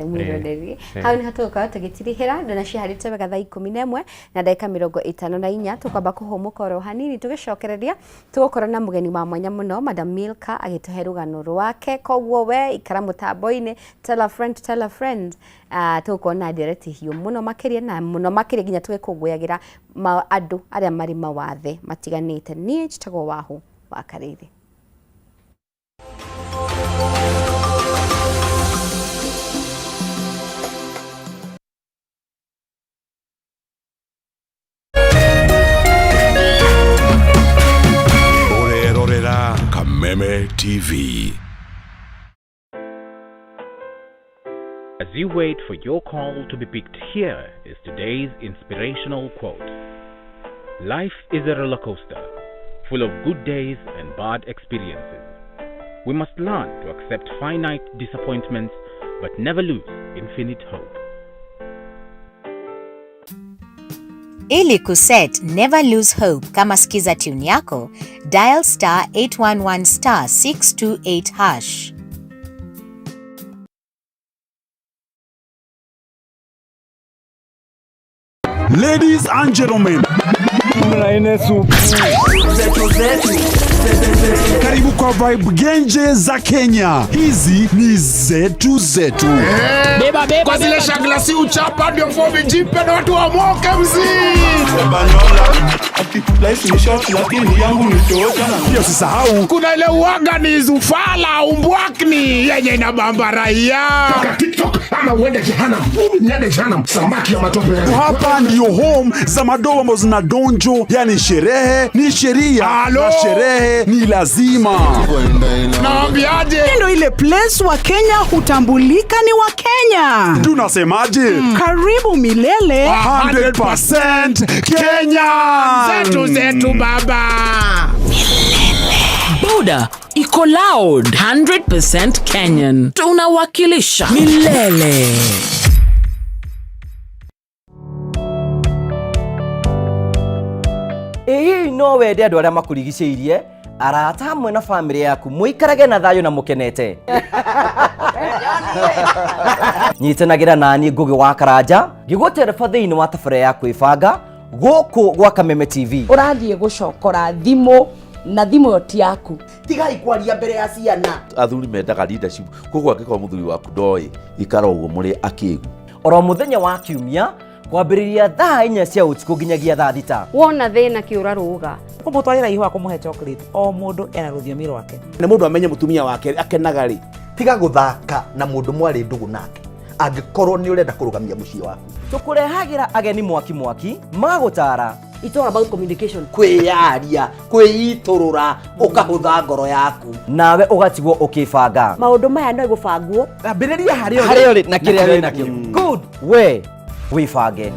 mwiroreri hau ni hatuka tugitirihira ndona ciharite wega thaa 11 na ndagika 54 tukamba kuhumuka oro hanini tugicokereria tugukorwo na mugeni wa mwanya muno Madam Milka agituhe rugano rwake koguo we ikara mutambo-ini tell a friend tugukorwo na ndereti hiu muno makiria na muno makiria nginya tugikungũyagira andu aria mari mawathe matiganite ni njitagwo wahu wa Kariri. Meme TV. As you wait for your call to be picked, here is today's inspirational quote. Life is a roller coaster, full of good days and bad experiences. We must learn to accept finite disappointments, but never lose infinite hope. Ili kuset never lose hope kama skiza tune yako, dial *811 *628#. Ladies and gentlemen, karibu kwa vibe genje za Kenya. Hizi ni zetu zetu. Beba kwa zile shaglasi uchapa ndio fomi jipe na watu wa moke mzee. Life ni short lakini yangu ni toka na pia usisahau kuna ile uaga ni zufala umbwakni yenye inabamba raia. Toka TikTok ama uende jehanamu. Mimi niende jehanamu samaki ya matope. Hapa ndio home za madoa ambazo zina donjo, yani sherehe ni sheria na sherehe ni lazima. Naambiaje? Ndio ile place wa Kenya hutambulika ni wa Kenya. Tunasemaje? Karibu milele 100% Kenya. Zetu baba. Boda iko loud 100% Kenyan. Tunawakilisha milele. No wende andu aria makurigicĩirie arata hamwe na family yaku muikarage na thayo na mukenete. Nyitanagira nani Ngugi wa Karanja ngigutereba thiini wa tabere ya kwibanga guku gwa Kameme TV. Urathie gucokora thimu na thimu yoti yaku. Tigai kwaria mbere ya ciana. Athuri mendaga leadership koguo angĩkorwo mũthuri waku ndoi ikara ũguo mũrĩ akĩgu. Oro muthenya wa kiumia kwambĩrĩria thaa 4 cia ũtukũ nginyagia thaa 6. Wona thĩna kĩũra rũga. Kũmũtwarĩra ihũa kũmũhe chocolate o mũndũ ena rũthiomi rwake. Na mũndũ amenye mũtumia wake akenaga rĩ, tiga gũthaka na mũndũ mwarĩ ndũgũ nake angĩkorwo nĩ ũrenda kũrũgamia mũciĩ waku. Tũkũrehagĩra ageni mwaki magũtara. It's all about communication. Kwĩyaria, kwĩitũrũra, ũkahũtha ngoro yaku, nawe ũgatigwo ũkĩbanga. Maũndũ maya no igũbangwo. Ambĩrĩria harĩa ũrĩ na kĩrĩa wĩ nakĩo. Good. We wibange.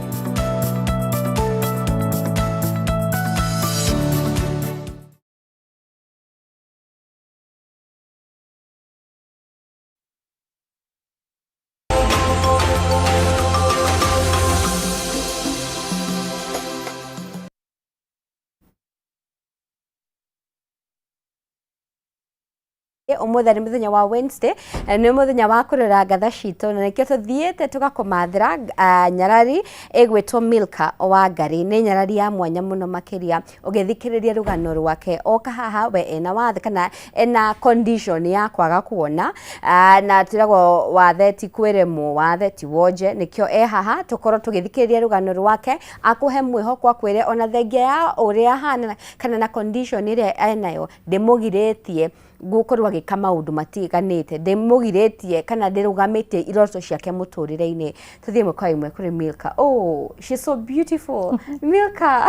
Umuthi ni muthenya wa Wednesday, ni muthenya wa kurera ngatha citũ na nikio tuthiete tugakomathira nyarari igwitwo Milka wa Ngari. Ni nyarari ya mwanya muno makiria ugithikiriria rugano rwake oka haha we ena wathe kana ena condition ya kwaga kuona na tiragwo wathe ti kwiremwo wathe ti woje nikio haha tukorwo tugithikiriria rugano rwake akuhe mwihoko akwire ona thengia ya uria hana kana na condition iria enayo ndimugiritie gukorwo agika maundu matiganite ndimugiritie kana ndirugamite iroto ciake muturire-ini. Tuthie mwe kwa imwe kuri Milka. Oh, she's so beautiful. Milka.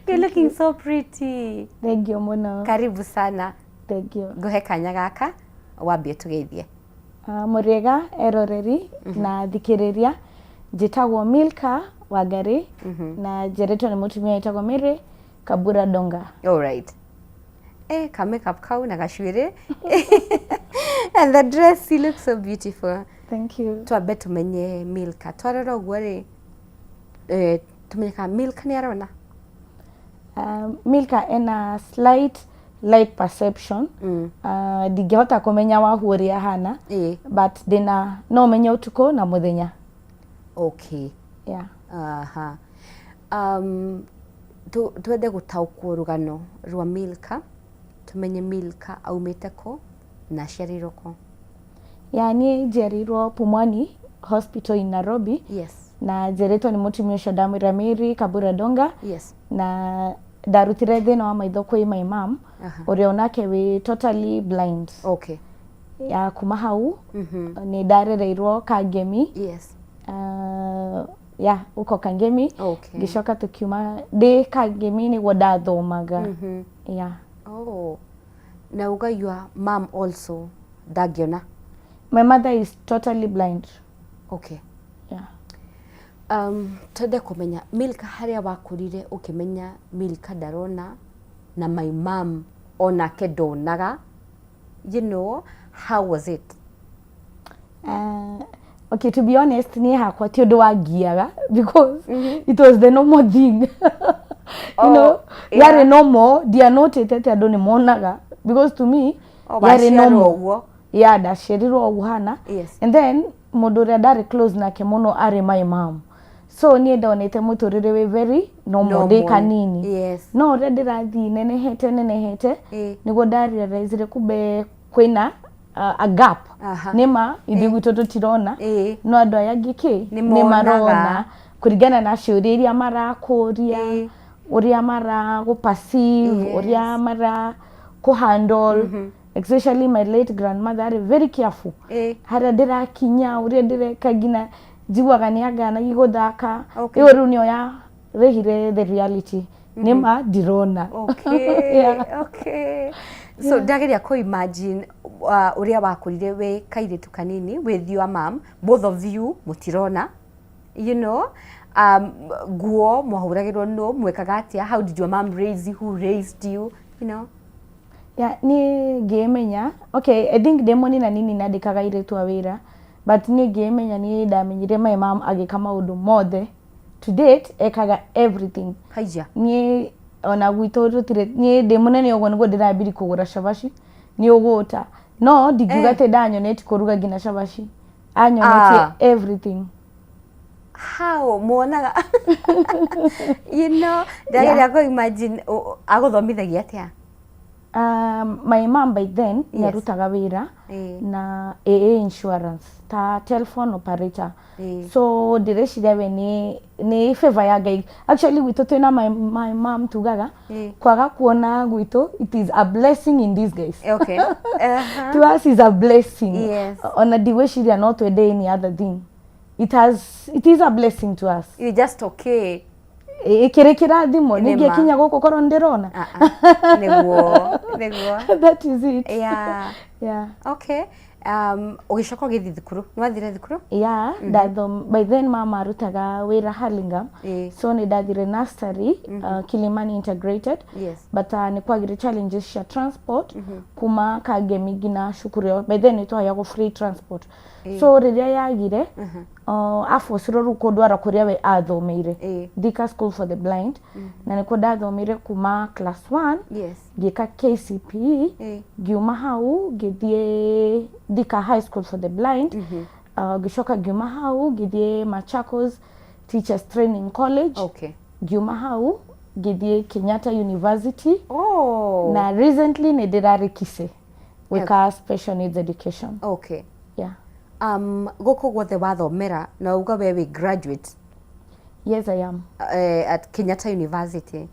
You're looking so pretty. Thank you muno. Karibu sana. Thank you. Nguhe kanya gaka wambie tugeithie. Muriega eroreri na thikiriria njitagwo Milka wa Ngari na njeretwo ni mutumia witagwo Mary Kabura Donga. All right. Ka makeup kau na gashwire. And the dress, you look so beautiful. Thank you. Twambe tumenye Milka. Twarora uguo ri tumenye ka Milka ni arona. Milka ena slight light perception. Ndingĩhota kũmenya wahu ũrĩa hana. But ndĩna no menye ũtukũ na mũthenya. Okay. Yeah. Aha. Twende gũtaũkwo rũgano rwa Milka. Tumenye Milka aumite ko na aciarirwo ko. Yani njiarirwo Pumwani Hospital in Nairobi. Yes. Na njeretwo ni mutumia ucio ndamwira Mary Kabura Donga. Yes. Na ndarutire thina wa maitho kwĩ my mom uria onake wi totally blind. Okay. Ya kuma hau ni ndarereirwo Kangemi. Yes. Ya uko Kangemi. Okay. Gicoka tukiuma ndi Kangemi niguo ndathomaga. Yeah. Oh. Na uga your mom also dagiona? My mother is totally blind. Okay. Yeah. Twende kumenya Milka haria wakurire ukimenya Milka darona na my mom onake ndonaga. You know, how was it? Okay, to be honest, ni hakwa ti undu wangiaga because it was the normal thing. You know, yare normal, dia notete ti andu ni monaga because to me yare normal. Yeah, da sheriro oguhana. Yes. And then mundu ria ndari close nake muno ari my mom. So ni ndonete muturire we very normal de kanini. Yes. No ria ndirathi nenehete niguo ndarealizire kube kwina a gap. Nima ithuĩ tutirona no andu aya ngiki ni marona kuringana na ciuria iria marakuria uria mara go perceive uria mara ku handle especially my late grandmother are very careful haria ndirakinya uria ndireka ngina njiguaga ni angana giguthaka iyo riu nio ya rehire the reality nima ndirona. Okay. So ndageria ko imagine uria wakurire we kairitu kanini with your mom, both of you mutirona, you know, guo mwahuragirwo no mwekaga atia, how did your mom raise you, who raised you, you know? Yeah, ni gemenya. Okay, I think demoni na nini nadikaga iritu a wira, but ni gemenya ni ndamenyire my mom agika maundu mothe to date ekaga everything. Haija ni ona gwito rutire ni de munene ogwo niguo ndirabiri kugura shabashi ni uguta no ndigiuga te ndanyoneti kuruga gina shabashi anyoneti everything. How monaga you know ndageria ko imagine aguthomithagia atia? My mom by then yarutaga wira na AA insurance ta telephone operator. So direciria we ni favor ya Ngai. Actually gwito twina my mom tugaga kwaga kuona gwito it is a blessing in disguise. Okay. To us is a blessing. Yes. On a diweshiria not to day any other thing. It is a blessing to us. You just okay. Kire kirathimo ninge kinya guko koro ndirona. Niguo. That is it. Yeah. Okay. Ugicoka githi thukuru nwathire thukuru? Yeah, by then mama rutaga wira Hurlingham. So ni ndathire nursery Kilimani integrated. Yes. But ni kwagire challenges cia transport kuma Kagemi gina shukuru. By then it was free transport. So riria yagire afosiro ruko ndwara kuria we athomeire Thika School for the Blind na niko ndathomeire kuma class 1 gika KCPE ngiuma hau ngithie Thika High School for the Blind gicoka ngiuma hau ngithie Machakos Teachers Training College ngiuma hau ngithie Kenyatta University na recently ni ndirarikise wika special needs education. Yeah. Goko gwothe wathomera na uga we graduate. Yes, I am. At Kenyatta University.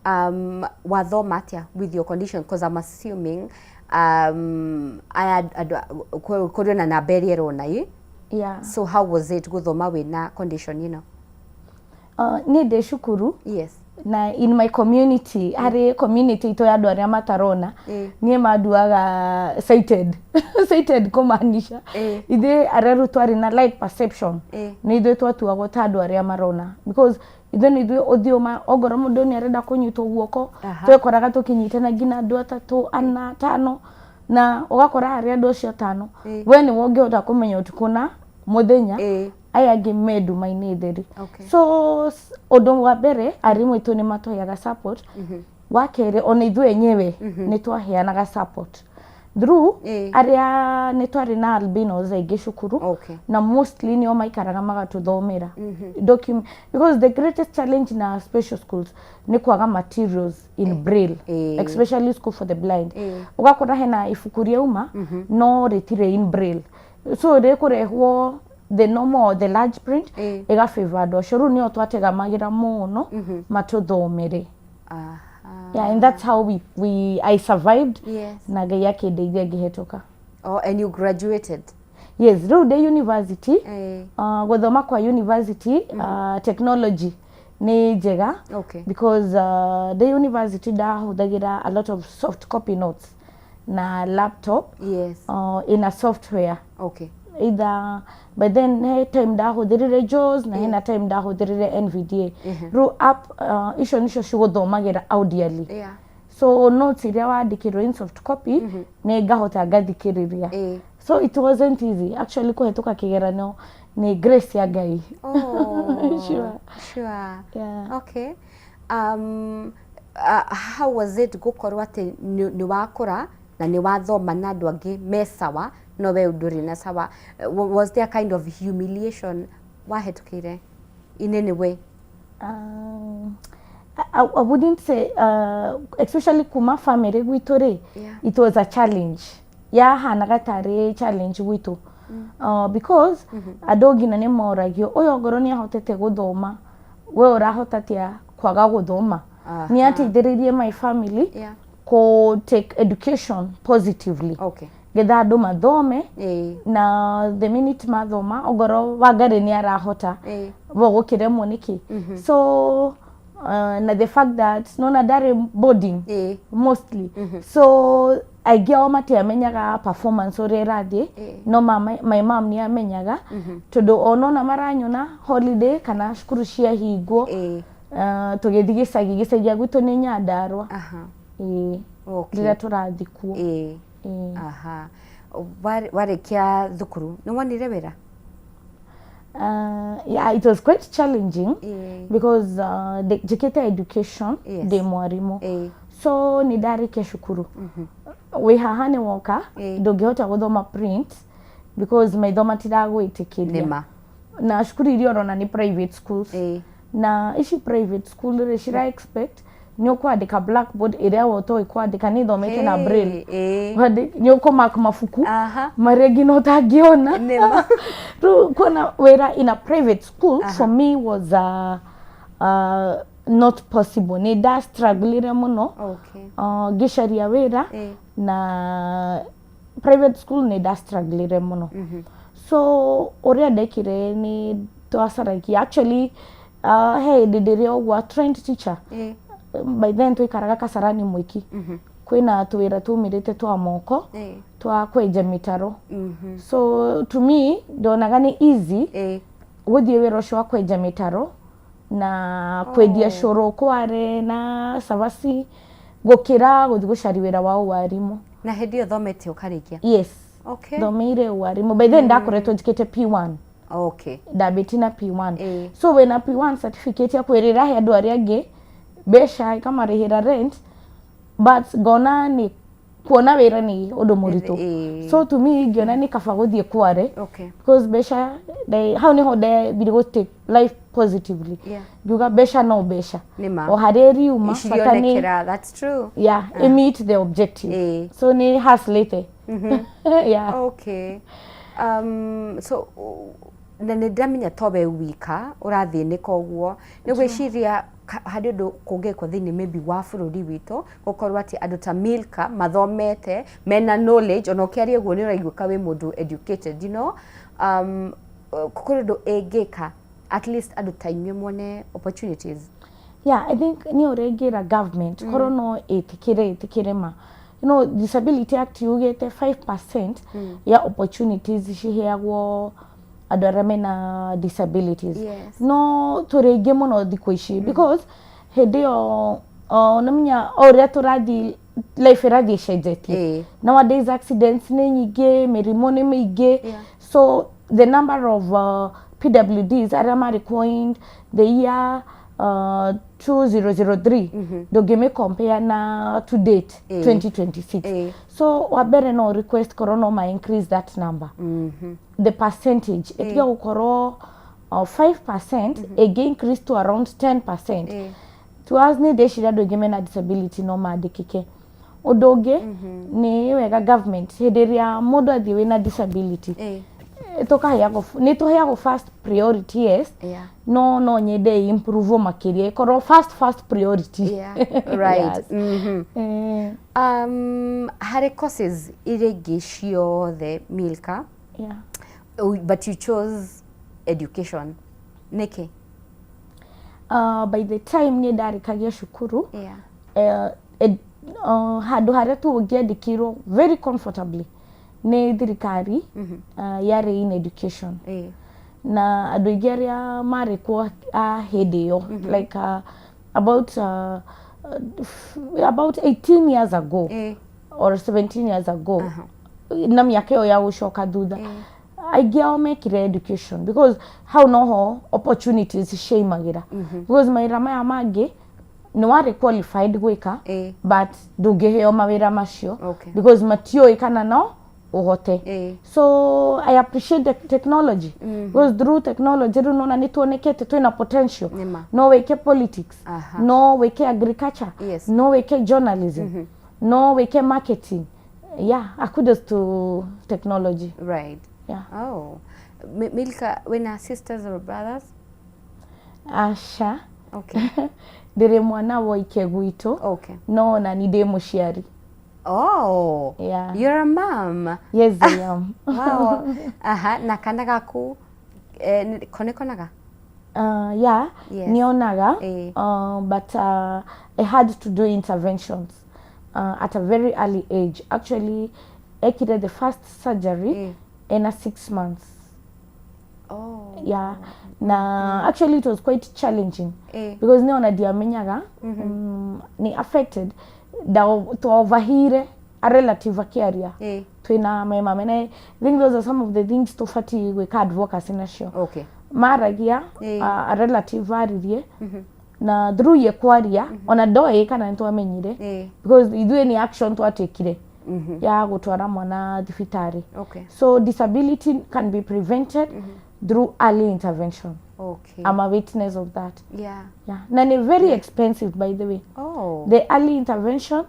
Wathoma atia with your condition, because I'm assuming I had corona na barrier on na. Yeah. So how was it guthoma with na condition, you know? Ni de shukuru. Yes. Na in my community, hari community ito ya aria matarona, nie maduaga sighted kumanisha. Ithe areru twari na light perception. Ni ithe twatuago ta andu aria marona, because ithe ni ithe othioma ogoro mundu ni arenda kunyitwo guoko twekoraga tukinyitana ngina andu 3 4 5 na ugakora hari andu acio 5 we ni wongehota kumenya utukuna muthenya aya ngimedu maine theri. So odo wa mbere arimu itu ni matoyaga support wakere ona ithu enyewe ni twaheanaga support through aria ni twari na albinos aige shukuru na mostly ni o maikaraga magatuthomera because the greatest challenge na special schools ni kwaga materials in braille, especially School for the Blind. Ugakora hena ifukuria uma no retire in braille, so rekurehwo the normal, the large print ega favored shuru ni otwatega magira muno matuthomere. Yeah, and that's how I survived. Yes. Na Ngai akindeithia ngihetoka. Oh, and you graduated? Yes, through the university. Guthoma kwa university technology ni njega because the university ndahuthagira a lot of soft copy notes na laptop in a software. Either but then hey time ndahuthirire JAWS na hena time ndahuthirire NVDA ro up icio nicio ciguthomagira audially. So notes iria wandikirwo in soft copy ni ngahota ngathikiriria. So it wasn't easy. Actually kuhetoka kigeranio ni grace ya Ngai. Oh. Sure. Sure. Yeah. Okay. How was it gukorwo ati ni wakora na ni wathoma na andu angi me sawa no we nduri na sawa? Was there kind of humiliation wahetukire in any way? I wouldn't say, especially kuma family gwitu ri, it was a challenge. Ya hanaga tari challenge gwitu. Because adogi na nemoragio oyo ngoro ni ahotete guthoma, we urahota tia kwaga guthoma. Ni ateithiririe my family ko take education positively. Okay. Getha andu mathome na the minute mathoma ogoro wangari ni arahota bo gukiremwo niki. So na the fact that nona dare boarding mostly. So aigia o mate amenyaga performance ore rathi no my mom ni amenyaga tondu onona maranyona holiday kana shukuru cia hingo tugithii gicagi gwitu ni Nyandarua. Okay. Rira turathi kuo. Warekia thukuru ni wonire wira? Yeah, it was quite challenging because the jikete education de mwarimu. So ni darike shukuru. We hahane woka ndungihota guthoma print because maithoma tiragwitikiria. Na shukuru iria orona ni private schools. Na ici private school ri shira expect ni ukwandika blackboard iria woto ikwandika ni thomete na braille. Ni ukumark mafuku maregi no tangiona. Kuna wera in a private school for me was not possible. Ni da struggle muno. Gisharia wera na private school ni da struggle muno. So oria dekire ni twasaraki actually hey didire ogwa trained teacher. By then twikaraga Kasarani Mwiki. Kwina tuwira tumirite twa moko twa kweja mitaro. So to me ndonaga ni easy guthie wira ucio wa kweja mitaro na kwendia coro kware na savasi gukira guthie gucari wira wa warimu. Na hindi yo thomete ukarikia? Yes. Okay. Thomeire warimu. By then ndakoretwo njikite P1. Okay. Ndabetina P1. So when a P1 certificate ya kwirira he andu aria angi besha kama rehera rent, but gona ni kuona wira ni undu muritu. So to me ngiona ni kaba guthie kware. Okay. Because besha they how ni hode bidi go take life positively. Juga besha no besha. O hareri uma fatani. That's true. Yeah, it meet the objective. So ni haslete. Yeah. Okay. So na ndamenya tobe wika urathinika uguo ni gwiciria hari ndu kungekwo thini maybe wa bururi witu gukorwo ati andu ta Milka mathomete mena knowledge ono kiarie guo ni raiguka wi mundu educated, you know, kukuri ndu engika at least andu ta inywe mone opportunities. Yeah, I think ni orengira government koro no itikire ma, you know, disability act yugete 5% ya opportunities ciheagwo andu aria mena disabilities. No turenge muno thikũ ici because hindi yo namenya oria turathi life irathi cenjetie. Nowadays accidents ni nyingi, mirimo ni mingi. So the number of PWDs aria mari coined the year 2003 ndungime compare na to date 2026. So wabere no request corona ma increase that number. The percentage it go ukoro 5% again increase to around 10%. To us ni deshira ndungime na disability no mandikike. Udonge ni wega government hediria mundu athi wina disability ni tuheago first priority. Yes. No nyende improve makiria ikoro first priority. Right. Hari courses iregisio the Milka. But you chose education. Niki? By the time ni ndarikagia shukuru handu haria tungiandikirwo very comfortably ni thirikari yari in education. Na andu aingi aria mari kwa hindi yo like about 18 years ago or 17 years ago na mĩaka ĩyo ya gũcoka thutha aingĩ ao mekire education because how noho opportunities ciaimagĩra because mawĩra maya mangĩ nĩ warĩ qualified gwĩka but ndũngĩheo mawĩra macio because matiũĩ kana no uhote so I appreciate the technology because through technology rĩu nona nĩ tuonekete twĩna potential no wĩke politics no wĩke agriculture no wĩke journalism no wĩke marketing kudos to technology right Milka wena sisters or brothers Asha ndĩrĩ mwana wa ike gwitũ no na nĩ ndĩ mũciari Oh, you're a mom. Yes, I am. Wow. Na kana gaku konaga? Nionaga. But I had to do interventions at a very early age. Actually, I did the first surgery in 6 months. Oh. Yeah. Na actually it was quite challenging because niona diamenyaga ni affected da to overhear a relative akiaria twina mema mene. I think those are some of the things to fati we ka advocacy na show maragia a relative aririe na through ye kwaria ona doe kana nto amenyire because ithuĩ ni action twatekire ya gutwara mwana thibitari so disability can be prevented through early intervention. I'm a witness of that. Na ni very expensive by the way. The early intervention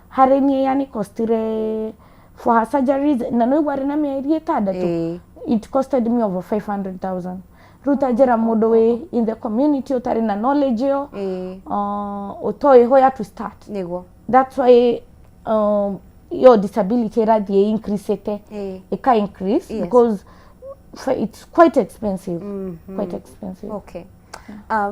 hareni yani costire for her surgeries na no gwari na mieri etandatu it costed me over 500,000. Ruta jera modo we in the community utari na knowledge yo utoi hoya to start. That's why your disability radie increase it can increase because it's quite expensive. Quite expensive.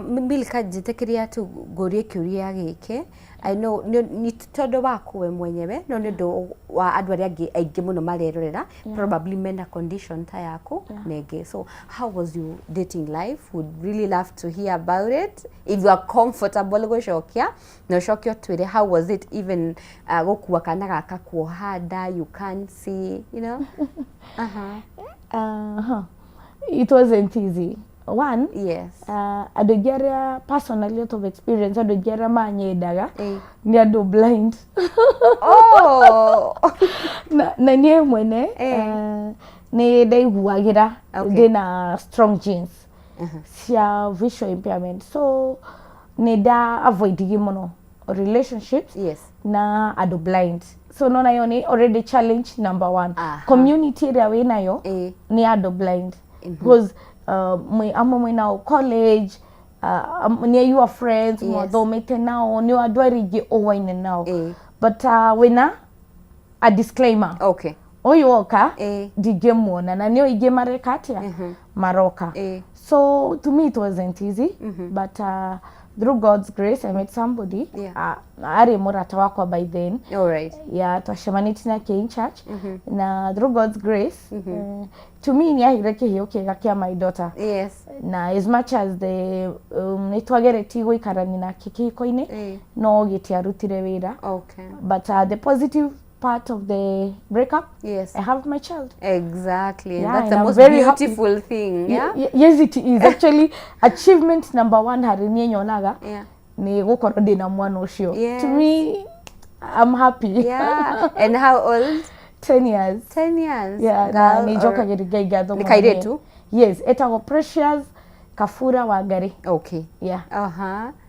Milka jitekiria tu gorie kiuria gike I know ni todo waku we mwenyewe no ndo wa andu aria aingĩ muno marerorera probably mena condition ta yaku nege so how was your dating life? Would really love to hear about it if you are comfortable gũcokia no cokio twire how was it even gũkua kana gaka kuohanda you can see you know it wasn't easy. One, adogeria personally lot of experience adogeria manyedaga ni ado blind. Na nie mwene ni ndaiguagira ndina strong genes cia visual impairment so ni da avoiding muno relationships na ado blind so nona yo ni already challenge number 1 community ria we nayo ni ado blind because I'm now college near your friends thomete now ni adwarigi owaine now but when a disclaimer oyoka digemuona na niyo ige marekatia maroka so to me it wasn't easy but through God's grace I met somebody ari murata wakwa by then twashemanĩtie nake in church na through God's grace to me ni ahireke hiyo kega kia my daughter na as much as the nitwagereti guikarani na kikiko-ini no gitiarutire wira but the positive part of the breakup I have my child exactly and that's the most beautiful thing yes it is actually achievement number 1 harini nyonaga ni gukorwo ndina mwana ucio to me I'm happy and how old 10 years 10 years na ni joka gerigatho ni kairetu yes etago Precious Kafura Wangari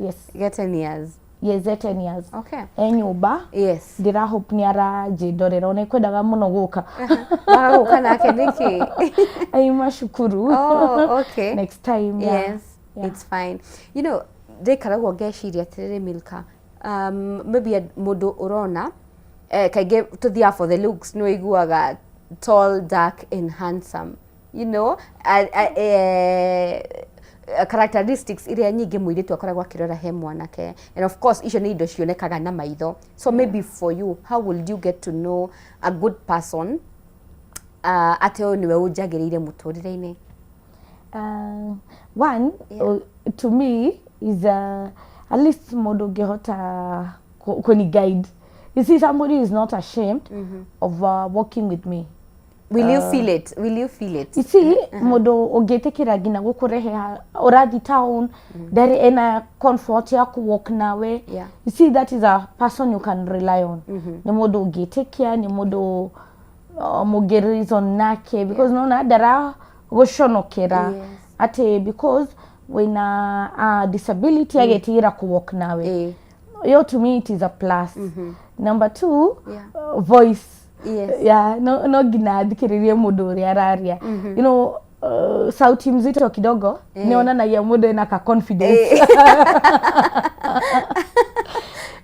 yes get 10 years yes 10 years enyumba ndira hope ni arajindorera one kwendaga muno guka guka nake niki ai mashukuru next time it's fine you know they karagwo geshiria tiriri Milka maybe mundu urona kaige to the for the looks no iguaga tall dark and handsome you know characteristics iria nyingi mwiritu akoragwo akirora he mwanake and of course icio ni indo cionekaga na maitho so maybe for you how will you get to know a good person ate o niwe unjagirire muturire-ini one to me is at least mundu ngihota kuni guide You see, somebody is not ashamed of working with me. Will you feel it? Will you feel it? You see, modo ogetekera gina gukurehe orathi town, there ena comfort ya ku walk nawe. You see, that is a person you can rely on. Ni modo ogetekera, ni modo mugerizon nake, because nona dara goshonokera. Ate because when a disability agetira ku walk nawe. Yo, to me it is a plus. Number 2, voice. Yeah, no gina dikiririe mudo ri araria. You know, sauti mzito kidogo niona na ya mudo ina ka confidence.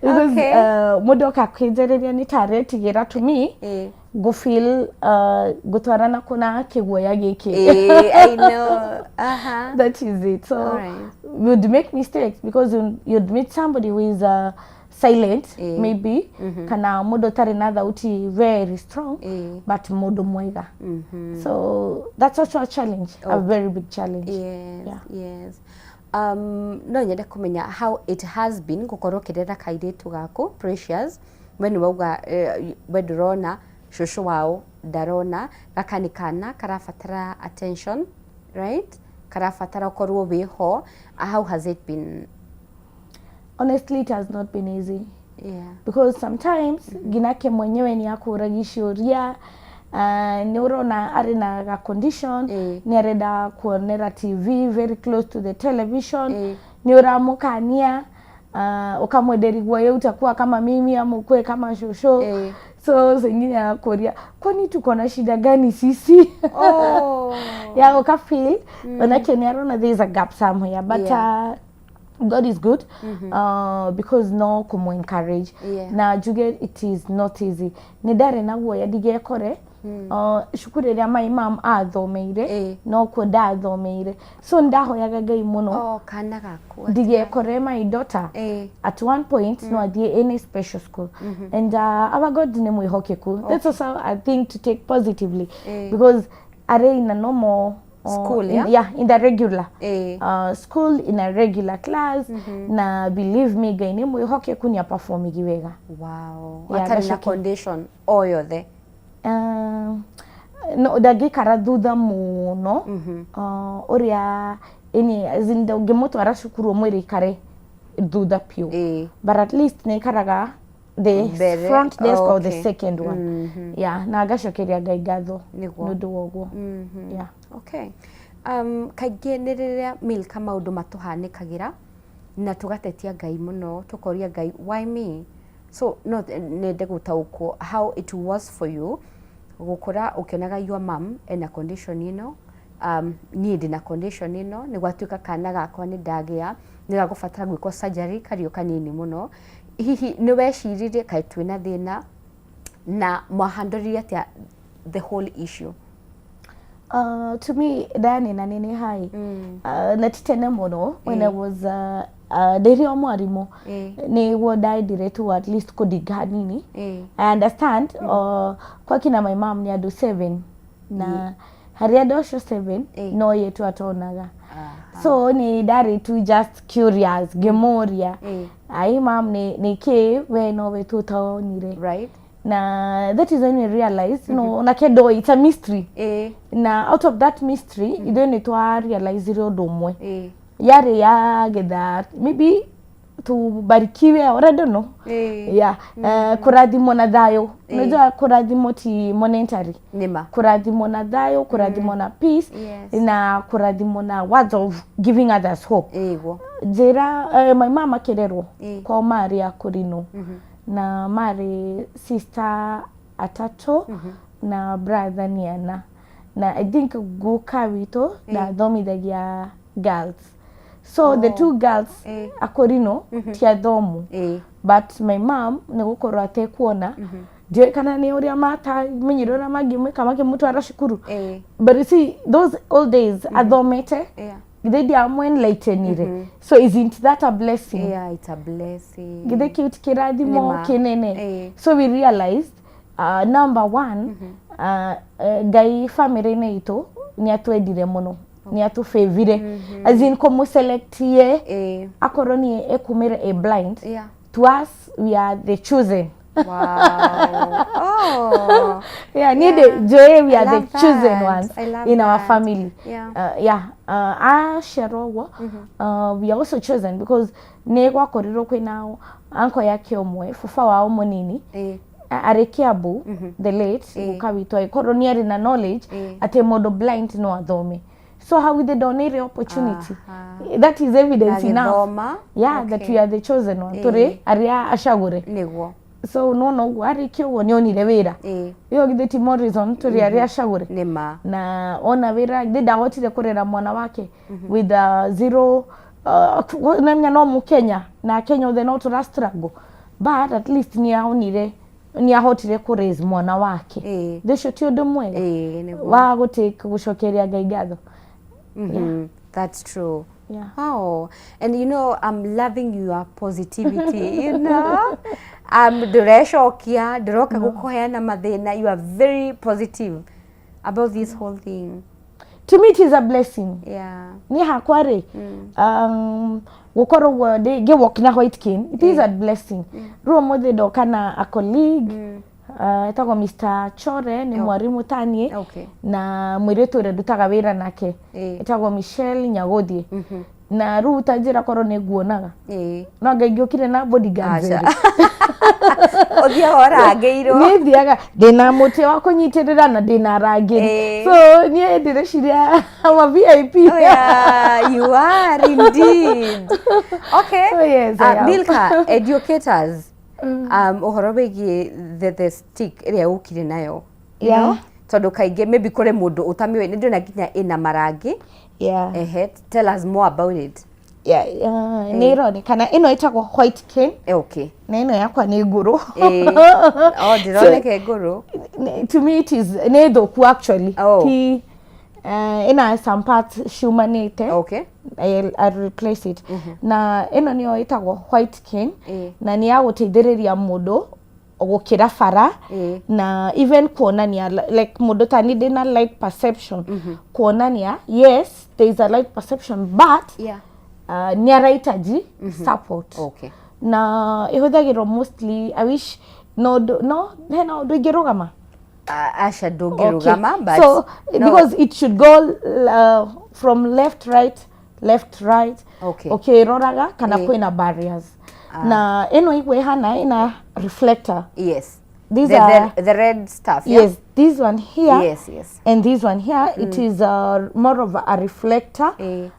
Because mudo ka kwizereria ni tareti gira to me. Go feel gutwarana kuna kiguoya giki. I know. That is it. So you'd make mistakes because you'd meet somebody who is silent, maybe kana mudo tari na thauti very strong, but mudo mwega. So that's also a challenge, a very big challenge. Yes. No nyende kumenya how it has been gukorwo kirera kairetu gako Precious when wauga wedrona shosho wao darona gakanikana karafatara attention, right? Karafatara korwo beho. How has it been? Honestly, it has not been easy. Because sometimes ginake mwenyewe ni akuragishioria neurona arena ga condition ni areda kuonera TV very close to the television neuramukania ukamwederi gwaye utakuwa kama mimi ama ukue kama shosho. So zingine ya Korea, kwani tuko na shida gani sisi? Uka feel manake niarona there is a gap somewhere, but God is good because no kumu encourage. Na juge it is not easy. Nidare na uwa ya dige kore shukure ya my mom athomeire no kuda athomeire. So ndaho ya gagai muno dige kore my daughter at one point no adie any special school and our God ni mwihokeku. That's also I think to take positively because are in a normal school, in the regular school, in a regular class. Na believe me, gaini mwihoke kunya perform giwega. Wow. Atari na condition oyo the no dagi karadudha muno oria eni zinda gemoto arashukuru mwiri kare duda pio but at least ne karaga the front desk or the second one. Na agashokeria gaigatho nundu woguo. Okay. Kaingĩ nĩ rĩrĩa Milka maũndũ matuhanĩkagĩra na tugatetia Ngai mũno tukoria Ngai why me. So no nende gũtaũkwo how it was for you gũkora ukionaga your mom in a condition ino niĩ ndĩna condition ino nĩ gwatuĩka kana gakwa nĩ ndagĩa nĩ gagũbatara gwĩkwo surgery kario kanini mũno. Hihi nĩ weciririe kaĩ twĩna thĩna na mwahandũrire atĩa the whole issue? To me, Dani na nini hai natitene muno when I was deri o mwarimu ni wo died to at least kodiga nini. I understand kwa kina my mom ni adu 7 na hariado 7 no yetu atonaga. So ni dari to just curious gemoria ai mam ni ke we no we to nire, right? Na that is when we realize no na kedo it's a mystery. Na out of that mystery you don't need to realize zero domwe yare ya get maybe to barikiwe or I don't know. Kuradhimo na dayo unajua kuradhimo ti monetary nima kuradhimo na dayo kuradhimo na peace na kuradhimo na words of giving others hope. Jera my mama kerero kwa Maria Kurino na mari sister atato na brother niana na I think go kawito na domi dagia girls. So the two girls akorino tia domu but my mom negukora te kuona je kana ni uri amata menyirora magimwe kamake mtu arashukuru. But you see those old days adomete they dia enlightened. So isn't that a blessing? Yeah, it's a blessing. Gide cute kiradi mo kenene. So we realized number one gai family ne ito ni atwedire mono ni atu favire as in komu selectie akoroni ekumere a blind. To us we are the chosen Wow. Oh. Yeah, joy we are the chosen ones in our that. family. Yeah. Sherowo, we are also chosen because negwa koriro kwinao anko yake omwe fufa wao munini. Arekiabu the late ukawitwa ikoroniari na knowledge ate modo blind no athome. So how we the donate opportunity? That is evidence enough. That we are the chosen one. Tore aria ashagure. Negwo. So no arikio nyonire wira. Yo githeti Morrison tore aria ashagure. Nema. Na ona wira ndida hotire kurera mwana wake with zero namnya no mu Kenya na Kenya the not to struggle. But at least ni aonire ni ahotire ku raise mwana wake. Desho ti undu mwega. Wa gutake gucokeria Ngai gatho. That's true. Yeah. Oh, and you know, I'm loving your positivity, you know. Dureshokia, duroka gukoheana mathina. You are very positive about this whole thing. To me, it is a blessing. Yeah. Ni hakware. Gukoro de ge walk na white king. It is a blessing. Ruo mothe do kana a colleague. Etago Mr. Chore ni mwarimu tanie na mwiretu re dutaga wira nake etago Michelle Nyagodie na ru utajira koro ne guonaga no ngagiokire na bodyguards othia ora ngeiro ni thiaga ndina muti wa kunyitirira na ndina rangiri so ni ndireciria ama VIP. Yeah, you are indeed. Okay. Oh, yes, Milka, educators uhoro wegi the stick ria ukire nayo, you know, tondu kainge maybe kore mundu utamiwe ni ndona nginya ina marangi. Tell us more about it. Nero kana ino itagwo white cane. Okay. Na ino yakwa ni nguru. Oh, dironeke nguru. To me it is nethoku actually. Ina some parts shumanite. Okay. I'll replace it. Na ino niyo itagwo white cane. Na ni ya guteithiriria mundu gukira fara na even kuonania like mundu tani dina light perception. Kuonania yes there is a light perception but ni araitaji support. Okay. Na ihuthagirwo mostly I wish no hena undu ingirugama Asha dogirugama but so because it should go from left right. Okay, roraga kana kwina barriers. Na eno igwe hana ina reflector. Yes. These are the red stuff. Yes, this one here. Yes. And this one here, it is more of a reflector.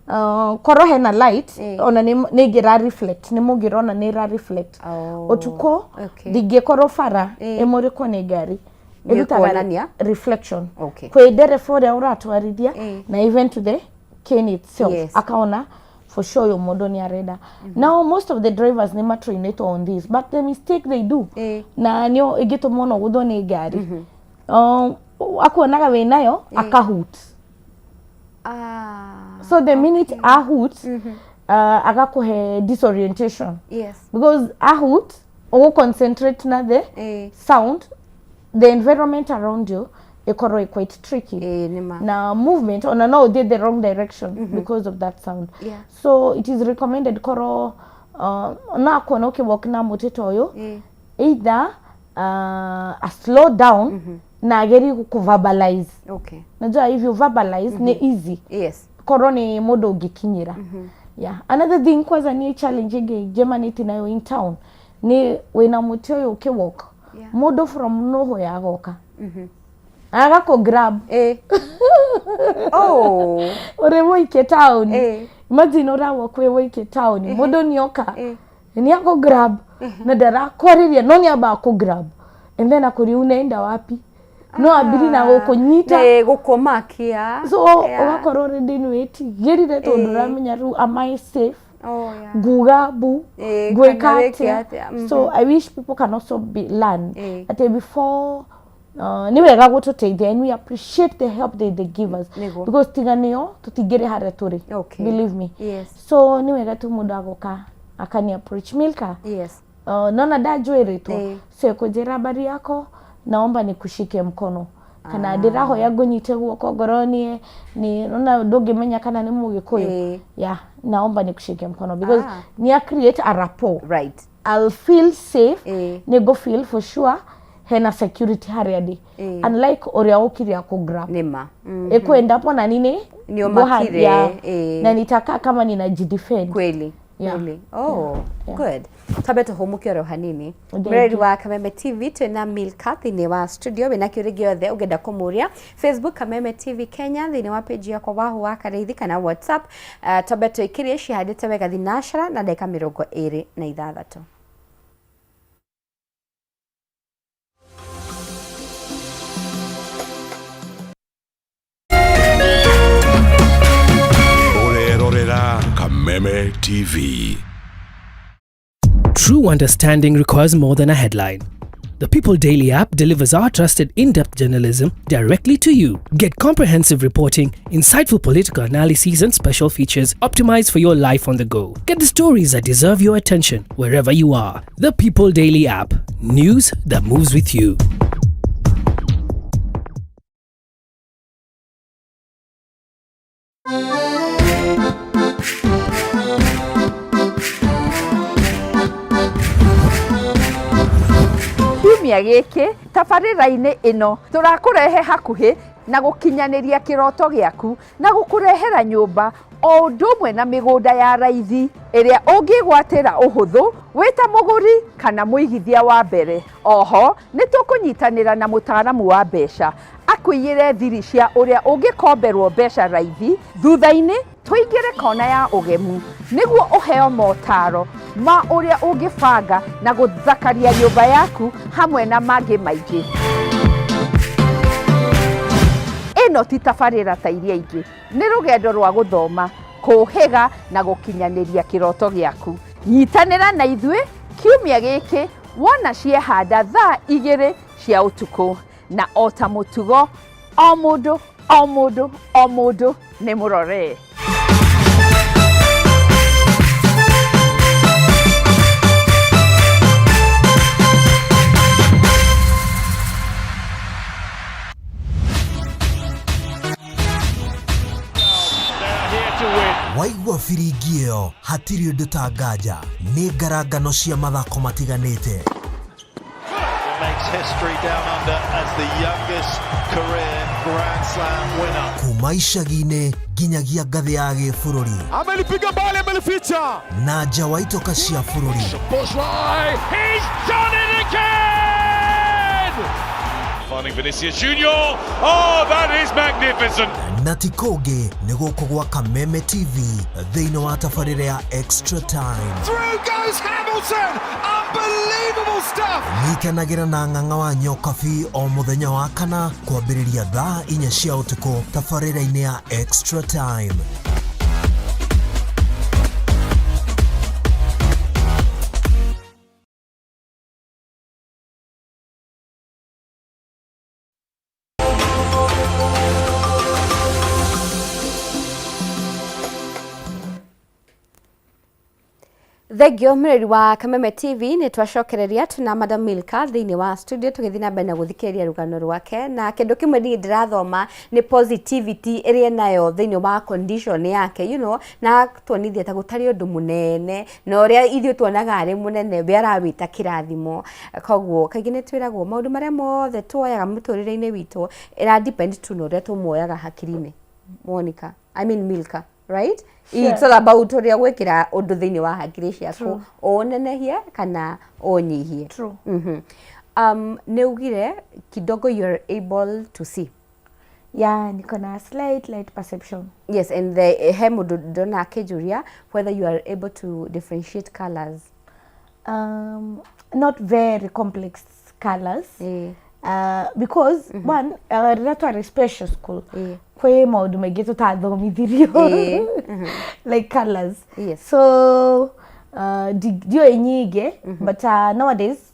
Koro hena light, ona negira reflect, nemugirona nera reflect. Otuko, dige koro fara, emoriko negari. Edutaga reflection. Okay. Kwe dere fore uratwaridia, na even to the cane itself. Akaona for sure your modoni areda. Now most of the drivers never train it on this, but the mistake they do. Na nyo egeto mono udone gari. Ako naga we nayo akahoot. So the minute ahoot, agako he disorientation. Yes. Because ahoot, o concentrate na the sound, the environment around you. Ekoro quite tricky. Na movement on no did the wrong direction because of that sound. So it is recommended koro na kono ke walk na motetoyo either a slow down na geri ku verbalize. Okay. Najua if you verbalize ni easy. Yes. Koro ni modo gikinyira. Another thing kwaza ni challenge ge Germany tinayo in town ni wena motoyo ke walk. Modo from nowhere agoka. Agako grab. Oh. Ore woike town. Imagine ora wakwe woike town. Modo nioka. Ni ako grab. Na dara kwariria no ni aba ako grab. And then akuri unaenda wapi? No abiri na gukonyita. Gukomakia. So ogakoro ready nweti. Gerire to ndramenya ru am I safe? Gugabu. Gwekate. So I wish people can also learn that before ni wega gututeithia and we appreciate the help they give us because tiganio tutigere hare turi. Believe me. So ni wega tu mundu agoka akani approach Milka. Nona dajwere to se kujera bari yako naomba nikushike mkono kana ndiraho yago nyite guoko goronie ni nona ndogimenya kana ni mugikuyu naomba nikushike mkono because ni create a rapport. Right. I'll feel safe nego feel for sure hena security hariadi unlike oria ukiria ku grab nima ekuendapo na nini nio makire na nitaka kama ninajidefend kweli kweli good tabeto homukero hanini mredi wa Kameme TV tena Milka thini wa studio bina kiuri giothe ugenda kumuria Facebook Kameme TV Kenya thini wa page yakwa wahu wa karithi kana WhatsApp tabeto ikirie shihadite wega thinashara na ndeka 26 Kameme TV. True understanding requires more than a headline. The People Daily app delivers our trusted in-depth journalism directly to you. Get comprehensive reporting, insightful political analyses and special features optimized for your life on the go. Get the stories that deserve your attention wherever you are. The People Daily app. News that moves with you. Kiumia giki tabarĩra-inĩ ĩno tũrakũrehe hakuhĩ na gũkinyaniria kĩroto gĩaku na gũkũrehera nyũmba o ũndũ ũmwe na mĩgũnda ya raithi ĩrĩa ũngĩgwatĩra ũhũthũ wĩta mũgũri kana mũigithia wa mbere. Oho nĩ tũkũnyitanĩra na mũtaaramu wa mbeca akũiyĩre thiri cia ũrĩa ũngĩkomberwo mbeca raithi. Thutha-inĩ tũingĩre kona ya ũgemu nĩguo ũheo motaro ma ũrĩa ũngĩbanga na gũthakaria nyũmba yaku hamwe na mangĩ maingĩ. Ĩno ti tabarĩra ta iria ingĩ, nĩ rũgendo rwa gũthoma, kũhĩga na gũkinyanĩria kĩroto gĩaku. Nyitanĩra na ithuĩ kiumia gĩkĩ wona ciehanda thaa 2 cia ũtukũ, na o ta mũtugo o mũndũ nĩ mũrore. Waigua firingi ĩyo hatirĩ ũndũ ta nganja nĩ ngarangano cia mathako matiganĩte. Kuma icagi-inĩ nginyagia ngathĩ ya gĩbũrũri. Amelipiga mbali, amelificha. Na nja wa itoka cia bũrũri. He's done it again! Finding Vinicius Junior. Oh, that is magnificent. Na ti kũngĩ nĩ gũkũ gwa Kameme TV thĩinĩ wa tabarĩra ya Extra Time. Through goes Hamilton. Unbelievable stuff. Nyitanagĩra na ng'ang'a wa nyokabi o mũthenya wa kana kwambĩrĩria thaa 4 cia ũtukũ tabarĩra-inĩ ya Extra Time. Thegio mredi wa Kameme TV ni twacokereria tuna Madam Milka thini wa studio tugithina mbere na guthikiriria rugano rwake na kindu kimwe ndirathoma ni positivity iri nayo thini wa condition yake na tuonithia ta gutari undu munene na uria ithio tuonaga ari munene we arawita kirathimo koguo kaingĩ ni twiragwo maundu maria mothe tuoyaga muturire-ini witu ira depend tu no uria tumuoyaga hakiri-ini Monica Milka, right? Sure. It's all about uria gwikira undu thini wa hakiri ciaku onenehie kana onyihie. True. Ni ugire kidogo you're able to see. Yeah, niko na slight light perception. Yes, and the hemudu dona kejuria whether you are able to differentiate colors. Not very complex colors. Because one, relatively special school. Kwe maundu maingĩ tũtathomithirio like colors. Yes. So dio nyingi but nowadays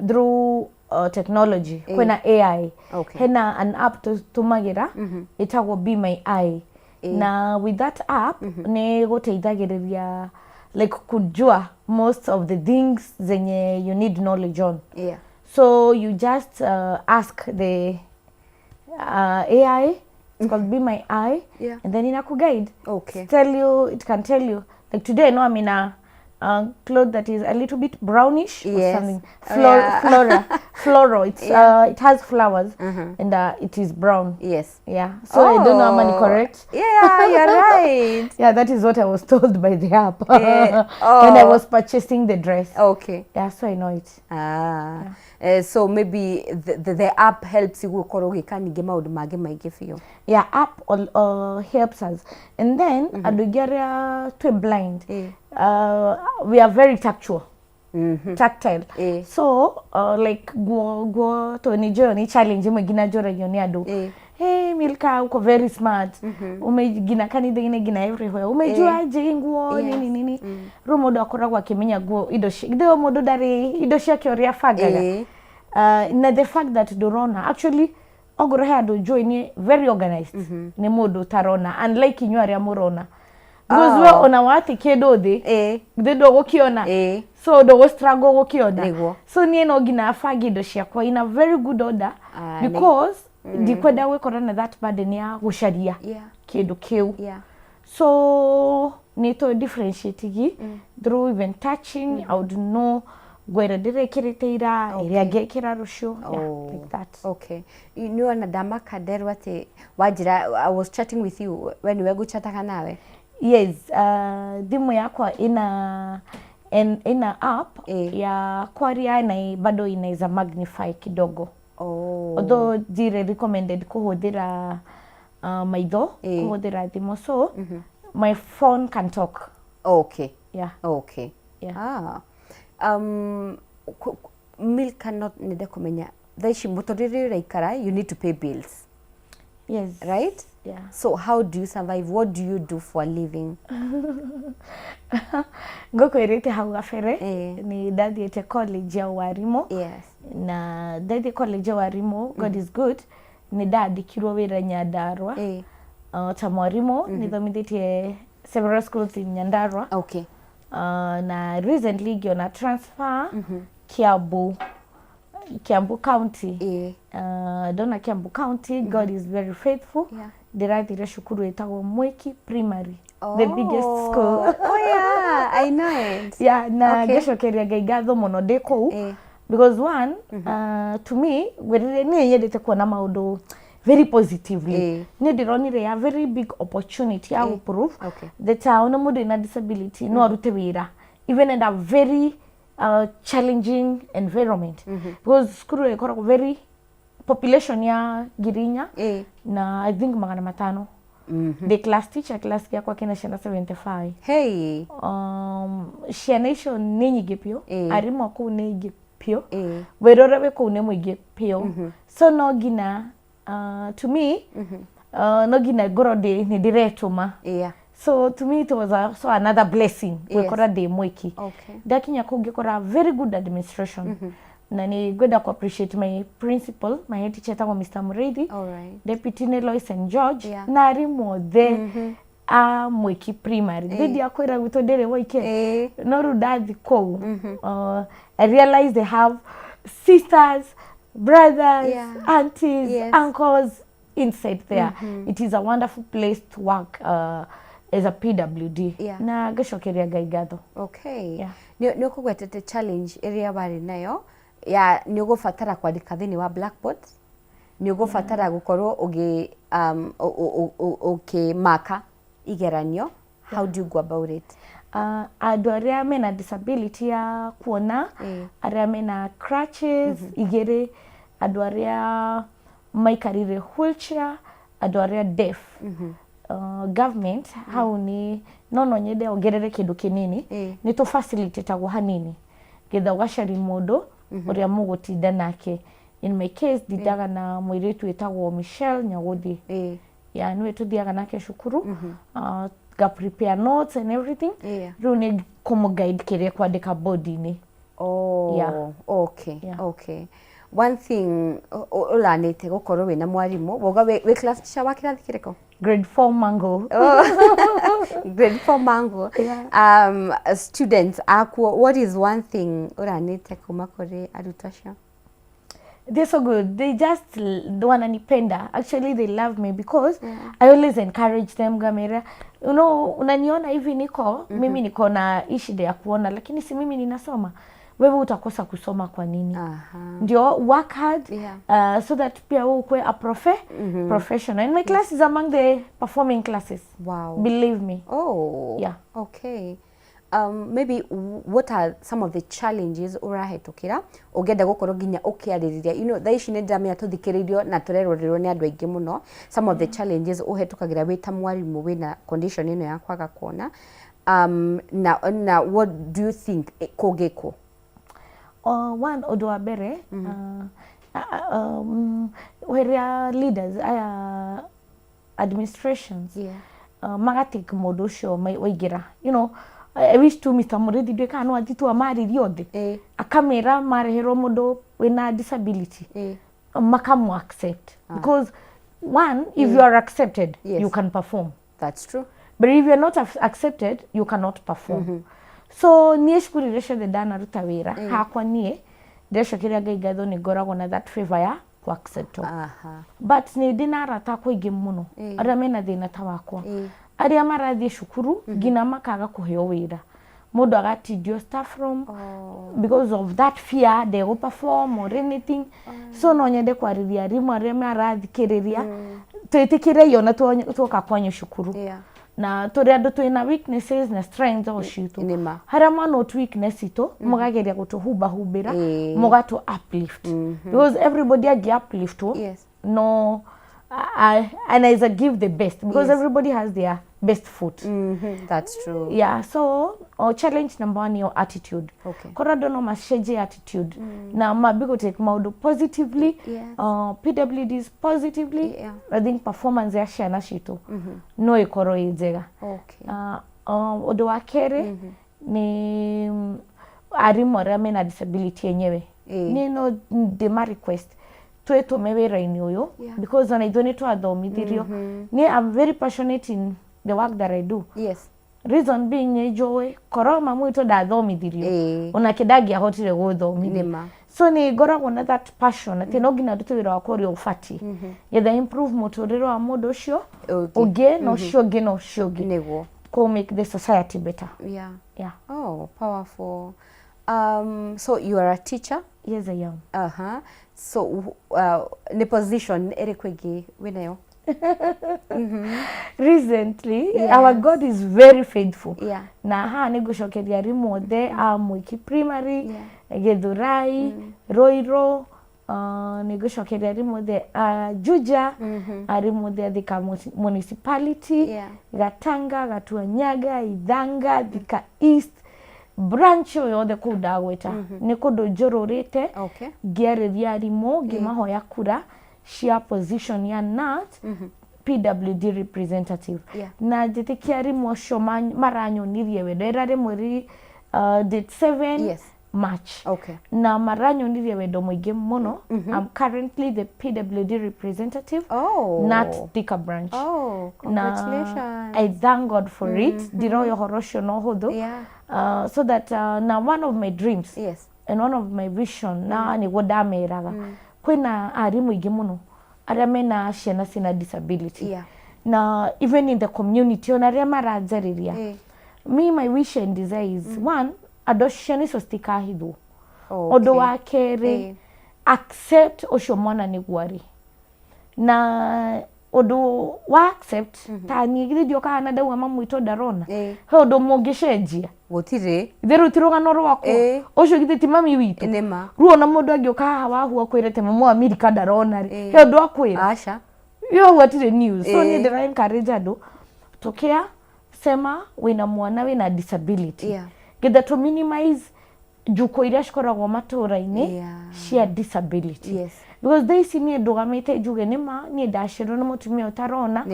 through technology kwena AI hena an app tumagira itagwo Be My Eye. Na with that app ni guteithagiriria like kujua most of the things zenye you need knowledge on. Yeah. So you just ask the AI. It's called Be My Eye. Yeah. And then inaku guide. Okay. It can tell you like today I'm in a cloth that is a little bit brownish or Yes. something. Oh, yeah. Floral. It's Yeah. it has flowers and it is brown. Yes. Yeah. So I don't know am I correct? Yeah, you're right. Yeah, that is what I was told by the app when Oh. I was purchasing the dress. Okay. Yeah, so I know it. So maybe the app helps you gukorwo gika ninge maundu mangĩ maingĩ biũ. Yeah, app helps us. And then andu aingĩ arĩa twĩ blind, we are very tactual. Tactile. So like go to ni journey challenge mwingine njoragio ni andu. Hey Milka, uko very smart. Umegina kanitha-inĩ gina everywhere. Umejua aje nguo nini nini. Rĩu mũndũ akoragwo akĩmenya nguo indo ithio mũndũ ndarĩ indo ciake ũrĩa bangaga. Na the fact that ndũrona actually ogoro he andũ njũĩ ni very organized. Nĩ mũndũ ũtarona unlike inyuĩ arĩa mũrona. Because we ona wati kĩndũ thĩ ndũ gũkĩona. So ndũ struggle gũkĩona. So niĩ no ngina abange indo ciakwa in a very good order because ndikwenda gwĩkora na that burden ya gũcaria kĩndũ kĩu. So nĩ to differentiate through even touching. I would know gwera ndirekĩrĩte ira ĩrĩa ngekĩra rũciũ like that. Okay. You ona ndamaka nderwo atĩ wanjira I was chatting with you when we gũchataga nawe. Yes, thimũ yakwa ina app ya kwaria na bado inaweza magnify kidogo. Although dire recommended kuhũthĩra maitho kuhũthĩra thimũ, so my phone can talk. Okay. Yeah. Okay. Yeah. Milk cannot nende kumenya thaici mũtũrĩre ũraikara you need to pay bills. Yes. Right? Yeah. So how do you survive? What do you do for a living? Ngokwĩrĩte hau gabere ni ndathiĩte college ya warimũ. Yes. Na ndathiĩ college ya warimũ, God is good, ni ndandĩkirwo wĩra Nyandarua. Ta mwarimũ ni thomithĩtie several schools in Nyandarua. Okay. Na recently ngiona transfer Kiambu County. Dona Kiambu County, God is very faithful. Ndĩrathire cukuru ĩtagwo Mwiki Primary. The biggest school. Oh yeah, I know it. Yeah, na ngecokeria Ngai ngatho mũno ndĩ kũu. Because one, to me, niĩ nyendete kuona maũndũ very positively. Niĩ ndĩronire ya very big opportunity ya prove that ona mũndũ ina disability no arute wĩra even in a very challenging environment. Because skuru ĩkoragwo very population ya Girinya na I think 500. The class teacher class yakwa kina ciana 75. Hey. Ciana icio nĩ nyingĩ biũ, arimũ akũu nĩ nyingĩ biũ, wĩrore wĩ kũu nĩ mũingĩ biũ. So no ngina to me no ngina ngorwo nĩ ndĩretũma. So to me it was also another blessing gwĩkora ndĩ Mwiki. Ndakinya kũu ngĩkora very good administration. Na ni ngwenda ku appreciate my principal, my head teacher tagwo Mr. Mureithi, Deputy Lois and George, na arimũ othe a Mwiki Primary. Thidi akwĩra gwitũ ndĩrĩ woike. No rĩu ndathi kũu, I realized they have sisters, brothers, aunties, uncles inside there. It is a wonderful place to work as a PWD. Na ngacokeria Ngai ngatho. Okay. Nĩ ũkũgwetete challenge ĩrĩa warĩ nayo ya nĩ ũgũbatara kwandĩka thĩinĩ wa blackboard, nĩ ũgũbatara gũkorwo ũkĩmaka igeranio. How do you go about it? Andũ arĩa mena disability ya kuona, arĩa mena crutches igĩrĩ, andũ arĩa maikarire wheelchair, andũ arĩa deaf. Government hau ni no nyende ongerere kĩndũ kĩnini nĩ tũ facilitatagwo hanini getha ũgacari mũndũ ũrĩa mũgũtinda nake. In my case ndindaga na mũirĩtu wĩtagwo Michelle Nyaguthi. Ya nĩwe tũthiaga nake cukuru, ga prepare notes and everything. Rĩu nĩ kũmũguide kĩrĩa kwandĩka board-inĩ. Okay. One thing ũlanĩte gũkorwo wĩna mwarimũ, woga wĩ class teacher wa kĩrathi kĩrĩkũ? Grade 4 Mango. Grade 4 Mango. Students akuo, what is one thing ũranĩte kuma kũrĩ arutwo acio? They're so good. They just wananipenda. Actually, they love me because I always encourage them. Gamera, you know, unaniona hivi niko, mimi niko na shida ya kuona, lakini si mimi ninasoma. Wewe utakosa kusoma kwa nini? Ndio, work hard so that pia wewe ukue a professional. And my class is among the performing classes. Wow. Believe me. Oh. Yeah. Okay. Maybe what are some of the challenges urahetukira ugenda gukorwo nginya ukiaririria, you know, thaici ni ndamenya tuthikiririo na turerorirwo ni andu aingi muno, some of the challenges uhetukagira wita mwarimu wina condition ino ya kwaga kuona, na what do you think kugiko? One, undu wa mbere, where leaders, administrations, magatik mundu ucio waigira, you know, I wish to Mr. Murithi dwe kana athitu amariri othe akamera marehero mundu wina disability makamu accept, because one, if you are accepted, you can perform. That's true. But if you are not accepted, you cannot perform. So nie shukuri resha the dana ruta wira hakwa nie resha kiria ngai ni ngoragwo na that favor ya ku accept. But ni dinara ta kwa ingi muno aria mena thina ta wakwa aria marathie shukuru ngina makaga kuheo wira, mundu agatidio staff room because of that fear they will perform or anything. So no nyende kwariria rimu aria marathikiriria twetikire yo na tuoka kwanyu shukuru na turi andu twina weaknesses na strengths o citu haria mwana weakness itu mugageria gutuhumba humbira mugatu uplift because everybody agi uplift no and I give the best because everybody has their best foot. That's true. Yeah, so challenge number one, your attitude. Okay. Korado no masheje attitude. Na mabigo take maudu positively, PWDs positively. I think performance ya shana shito. No ikoro ijega. Okay. Odo wakere ni arimu na disability yenyewe. Ni no dema request. Tueto mewera inyoyo because anaidoni tu adomithirio. Ni I'm very passionate in the work that I do. Yes. Reason being joy koroma muito da thomithirio. Ona kidagia hotire guthomithirio. So ni ngoragwo na that passion ati no ngina ndutu wira wakwa uri ufati. Yetha improve muturire wa mundu ucio. Uge no cio no cio niguo. Ko make the society better. Yeah. Yeah. Oh, powerful. So you are a teacher? Yes, I am. So the position ere kwegi winayo? Recently, our God is very faithful. Na nigucokeria rimu othe amwiki primary, Githurai, Roiro, nigucokeria rimu othe Juja, rimu othe Thika municipality, Gatanga, Gatuanyaga, Ithanga, Thika East, branch yothe kuu ndagweta ni kundu njururite ngiarithia rimu ngimahoya kura cia position ya NAT PWD representative na njitikia rimu acio maranyonirie wendo erari mweri date 7 March na maranyonirie wendo mwingi muno. I'm currently the PWD representative NAT Thika branch. Congratulations. I thank God for it. Ndiroyo horosho no huthu. So that now one of my dreams and one of my vision na ni godameraga kwina arimu ingi muno aria mena ciana cina disability na even in the community ona aria maranjariria me my wish and desire is one adoption is ostikahithwo undu wa keri accept ucio mwana ni gwari na undu wa accept ta nigithio kana ndauga mamu ito ndarona he undu mungicenjia gutire ithiru tirugano rwako ucio githiti mami witu ruona mundu angioka haha wahua kwirete mamu America ndarona ri he undu akwira aca yo watire news so ni ndira encourage andu tukia sema wina mwana wina disability getha to minimize juko iria cikoragwo matura-ini cia disability because they see me ndugamite njuge nima ni ndacirwo ni mutumia utarona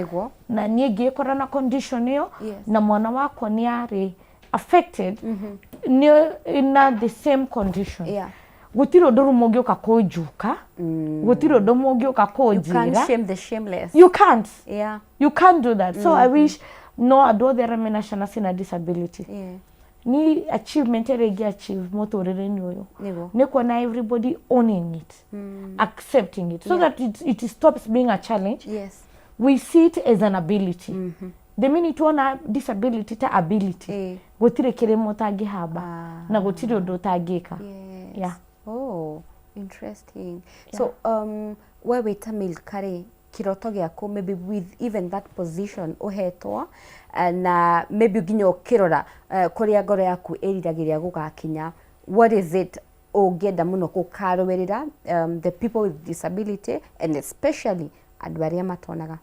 na ni ngikora na condition iyo na mwana wakwa ni ari affected ni in the same condition gutiro ndu rumungioka kunjuka gutiro ndu mungioka kunjira. You can't shame the shameless. You can't. You can't do that. So I wish no ado there mena shana sina disability ni achievement eregi achieve muturire-ini uyu ni kuona everybody owning it, accepting it so that it stops being a challenge. We see it as an ability. the minute wona disability ta ability gutire kirimo tangihamba na gutire undu tangika. Yeah. Oh, interesting. So wewe Tamil kare kiroto giaku maybe with even that position uhetwa na maybe ginyo kirora kuria ngoro yaku iriragiria gugakinya, what is it ungenda muno kukarowerera the people with disability and especially andu aria matonaga?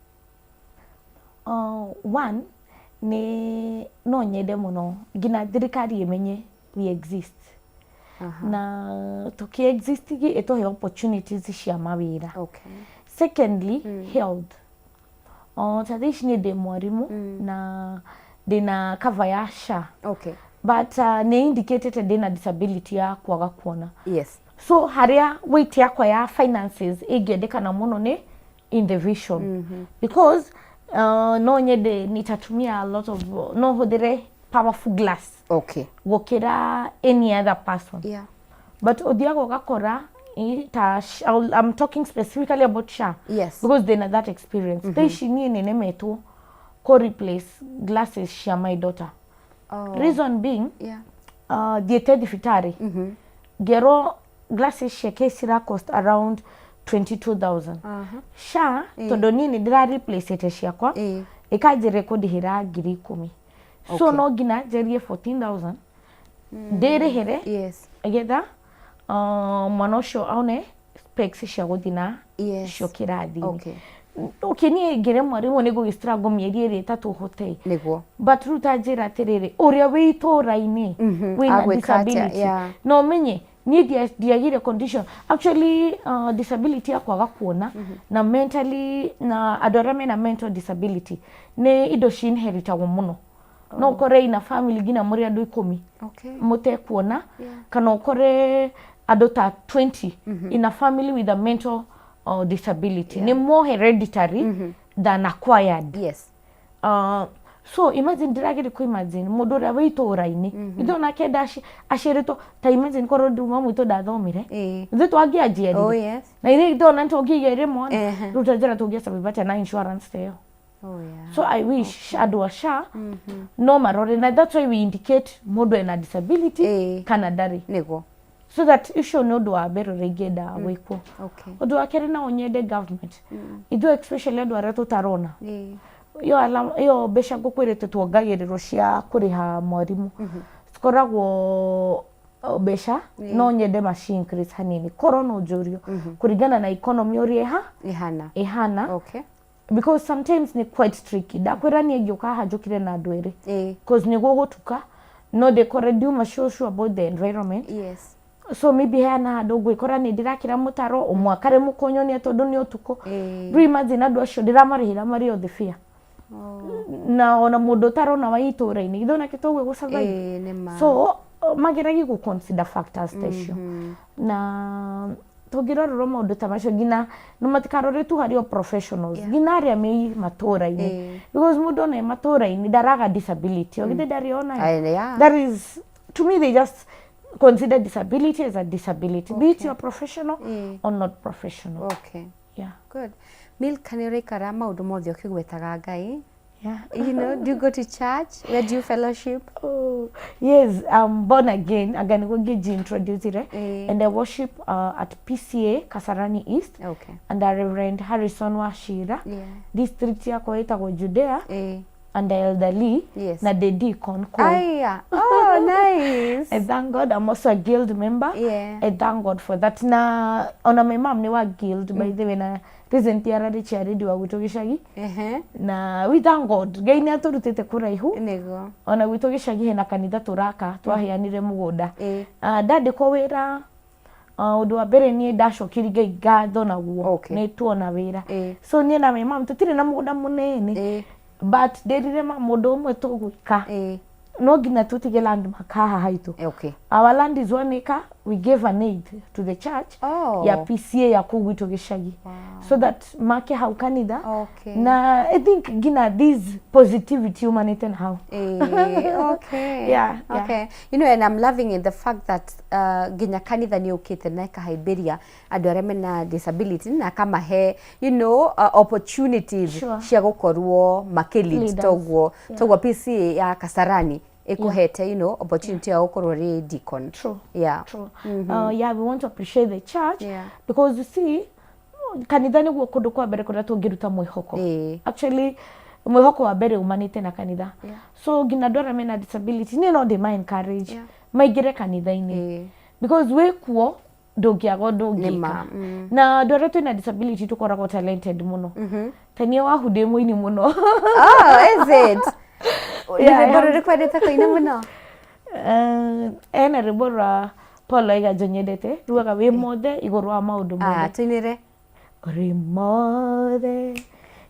One ni no nyende muno gina thirikari imenye we exist. Na tuki exist gi itohe opportunities cia mawira. Secondly, health. Tadishi ni de mwarimu na dina cover ya SHA. But ne indicated dina disability ya kwaga kuona. So haria weight yakwa ya finances igendekana muno ni in the vision. Because no nyede nitatumia a lot of no hodere powerful glass. Gokira any other person. But odiago gakora I'm talking specifically about SHA. Because they know that experience. They she ni nemeto ko replace glasses sha my daughter. Reason being, the fitari. Gero glasses she kesira cost around 22,000. SHA todo nini dira replace it she kwa. Ikajire kodihira giri 10. So no gina jerie 14,000. Dere here. Ageda manosho aone specs cia guthina cio kirathi. Ni ngire mwarimu ni gugistrago mieri iri 3 hotei niguo, but ruta njira atiriri uria wi ituraini wina disability no menye ni diagire condition actually disability ya kwaga kuona na mentally na adorame na mental disability ne ido shi inheritagwo muno. No kore ina family gina muri andu 10 mute kuona kana ukore adota 20 in a family with a mental disability. Ni more hereditary than acquired. So imagine diragire ku imagine modora weito oraini ido na keda ashirito ta imagine koro nduma mwito dathomire zetu agia jieri na ile ido na ntogiye remo rutajira togia sabibata na insurance teo. So I wish adwa SHA no marore na that's why we indicate modo na disability Canada nego so that issue no do abero regeda weko. Odo akere na onyede government ido especially adwa reto tarona yo besha gukwirete tuongagiriro cia kuriha mwarimu skoragwo besha no nyende machine increase hanini corona jurio kurigana na economy ori ihana because sometimes ni quite tricky dakwira ni egyoka hajukire na ndwere because ni gogotuka no de corredu mashoshu about the environment. So maybe hana dogo ikora ni dirakira mutaro umwakare mukonyo ni atodo ni otuko imagine adwa sho diramarihira mari of the fear na ona mudo taro na waito raini idona kitogwe go survive. So mageragi go consider factors station na togira roma odo tamasho gina no matikarore tu hario professionals gina ria me matora ini because mudo na matora ini daraga disability ogide dariona that is to me they just consider disability as a disability be it you're professional or not professional. Good. Mil kanire karama udu mothe okigwetaga ngai. You know, do you go to church? Where do you fellowship? Yes, I'm born again. Again, go get introduced and I worship at PCA Kasarani East. Under Reverend Harrison Washira. District ya kwaita go Judea. And the elderly, na the deacon. Oh, nice. I thank God. I'm also a guild member. I thank God for that. Na ona my mom ni wa guild by the way na recently arari charity wa gutogishagi. Na we thank God. Ngai ni aturutite kuraihu. Ona gutogishagi na kanitha turaka twaheanire mugoda. Dade ko wira udu wa bere ni ndacokiri ngai ngatho naguo ni tuona wira. So ni na my mom tutire na mugoda munene. But derire ma modo mwe tugwika no gina tutige landmark haha haitu our land is 1 acre, we gave an aid to the church ya PCA ya kugwito gishagi. So that make hau kanitha. Na I think gina this positivity humanity how. Okay. Yeah. You know, and I'm loving it, the fact that gina kanitha ni ukite na kahaiberia andu aria mena disability na kama he, you know, opportunities cia gukorwo makelead toguo PCA ya Kasarani ekuhete, you know, opportunity ya gukorwo ri deacon. True. Yeah. Yeah, we want to appreciate the church because you see kanitha ni guo kundu kwa mbere kuria tungiruta mwihoko. Actually mwihoko wa mbere umanite na kanitha. So gina dora mena disability ni no de my encourage maigire kanitha-ini because we kuo ndungiago ndungika na dora tu na disability tukoragwo talented muno. Tania wa hude muini muno. Is it? Riboro rikwendete kuina muno? Ena riboro Paul aiga jonyedete ruaga we mothe iguru wa maundu mothe. Tuinire ri mothe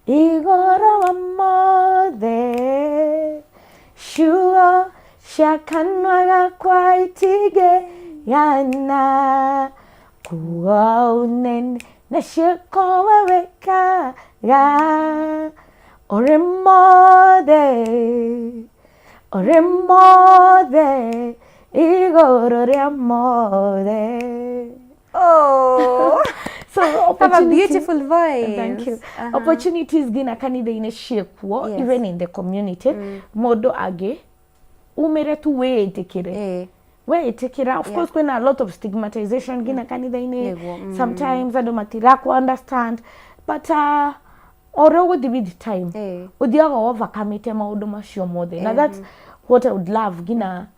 iguru wa mothe shuo shakanwaga kwa itige yana kuaunen na shikowe weka ga ore mothe igoro ria mothe. So have a beautiful voice. Thank you. Opportunities gina kanitha ine shekuo even in the community. Modo age umere tu we itikire. We itikira, of course kuna a lot of stigmatization gina kanitha ine. Sometimes ado matira ku understand, but oro with the time udiaga overcome maundu macio mothe. Now that's what I would love gina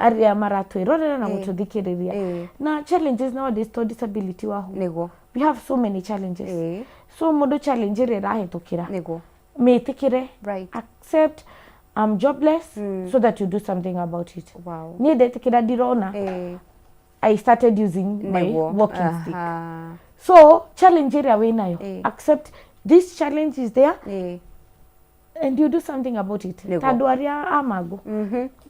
aria maratu irorera na gututhikiriria. Na challenges nowadays to disability wahu. We have so many challenges. So modo challenge ire rahetukira. Metikire, accept I'm jobless so that you do something about it. Wow. Ni detikira dirona. I started using my walking stick. So challenge ire we nayo. Accept this challenge is there. And you do something about it. Tadu aria amago.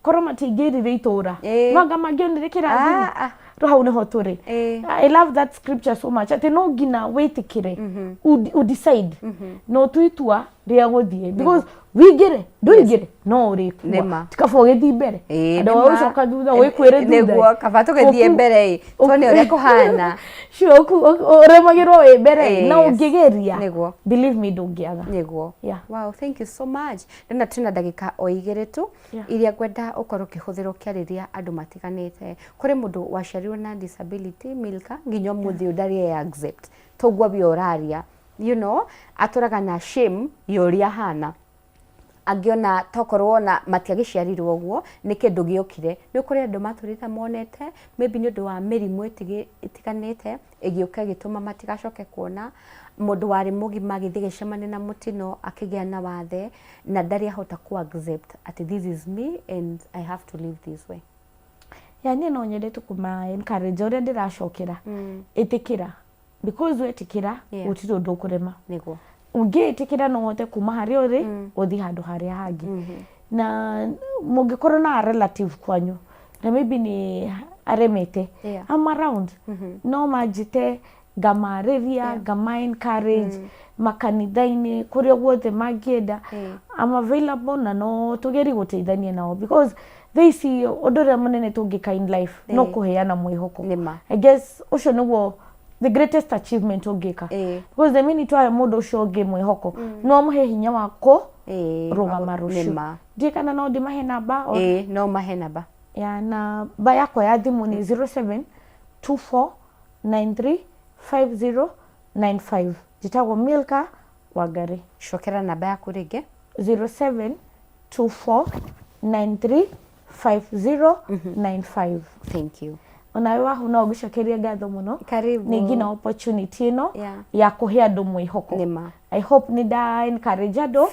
Koroma tigeri itora. Maga magionde kira. Roha uneho tore. I love that scripture so much. Ate no gina wetikire. U decide. No tuitua ria godie because we get it. Do you get it? No re. Tikafoge di bere. Ado wa ushoka duda we kwere duda. Nego kafato ke di bere. Tone ore ko hana. Shoku ore magiro e bere. Na ugegeria. Nego. Believe me do giaga. Nego. Yeah. Wow, thank you so much. Ndana tuna ndagika o igere tu iria gwenda ukoro kihuthiro kiariria andu matiganite. Kuri mundu waciarirwo na disability Milka nginyo muthi udari ya accept. Togwa bioraria. You know, aturaga na shame yoria hana. Agiona tokorwo na matiagiciarirwo guo ni kindu giokire ni kuri andu maturite monete maybe ni undu wa mirimu itiganite igiuka gituma matigacoke kuona mundu wari mugima githige cemane na mutino akigia na wathe na ndari ahota ku accept at this is me and I have to live this way. Yani no nyende tukuma encourage ore ndiracokera itikira because wetikira utito ndukurema nego ungetikira no hote kuma hari ore uthi handu haria hangi na mungikorwo na relative kwanyu na maybe ni aremete I'm around no majite gamariria gama encourage makanitha-ini kuria guothe mangienda I'm available na no tugeri guteithania nao because they see odore munene tungika in life no kuheana mwihoko. I guess ucio niguo the greatest achievement ungika because the minute wa mundu ucio ngi mwihoko no muhe hinya wako rugama rucio ndikana no ndimahe namba no mahe namba ya na ba yako ya thimu ni 0724935095 jitagwo Milka Wangari. Shokera namba yaku ringi 0724935095. Thank you. Onawe wahu no gucokeria ngatho muno ni ngina opportunity ino ya kuhe andu mwihoko. I hope ni da encourage andu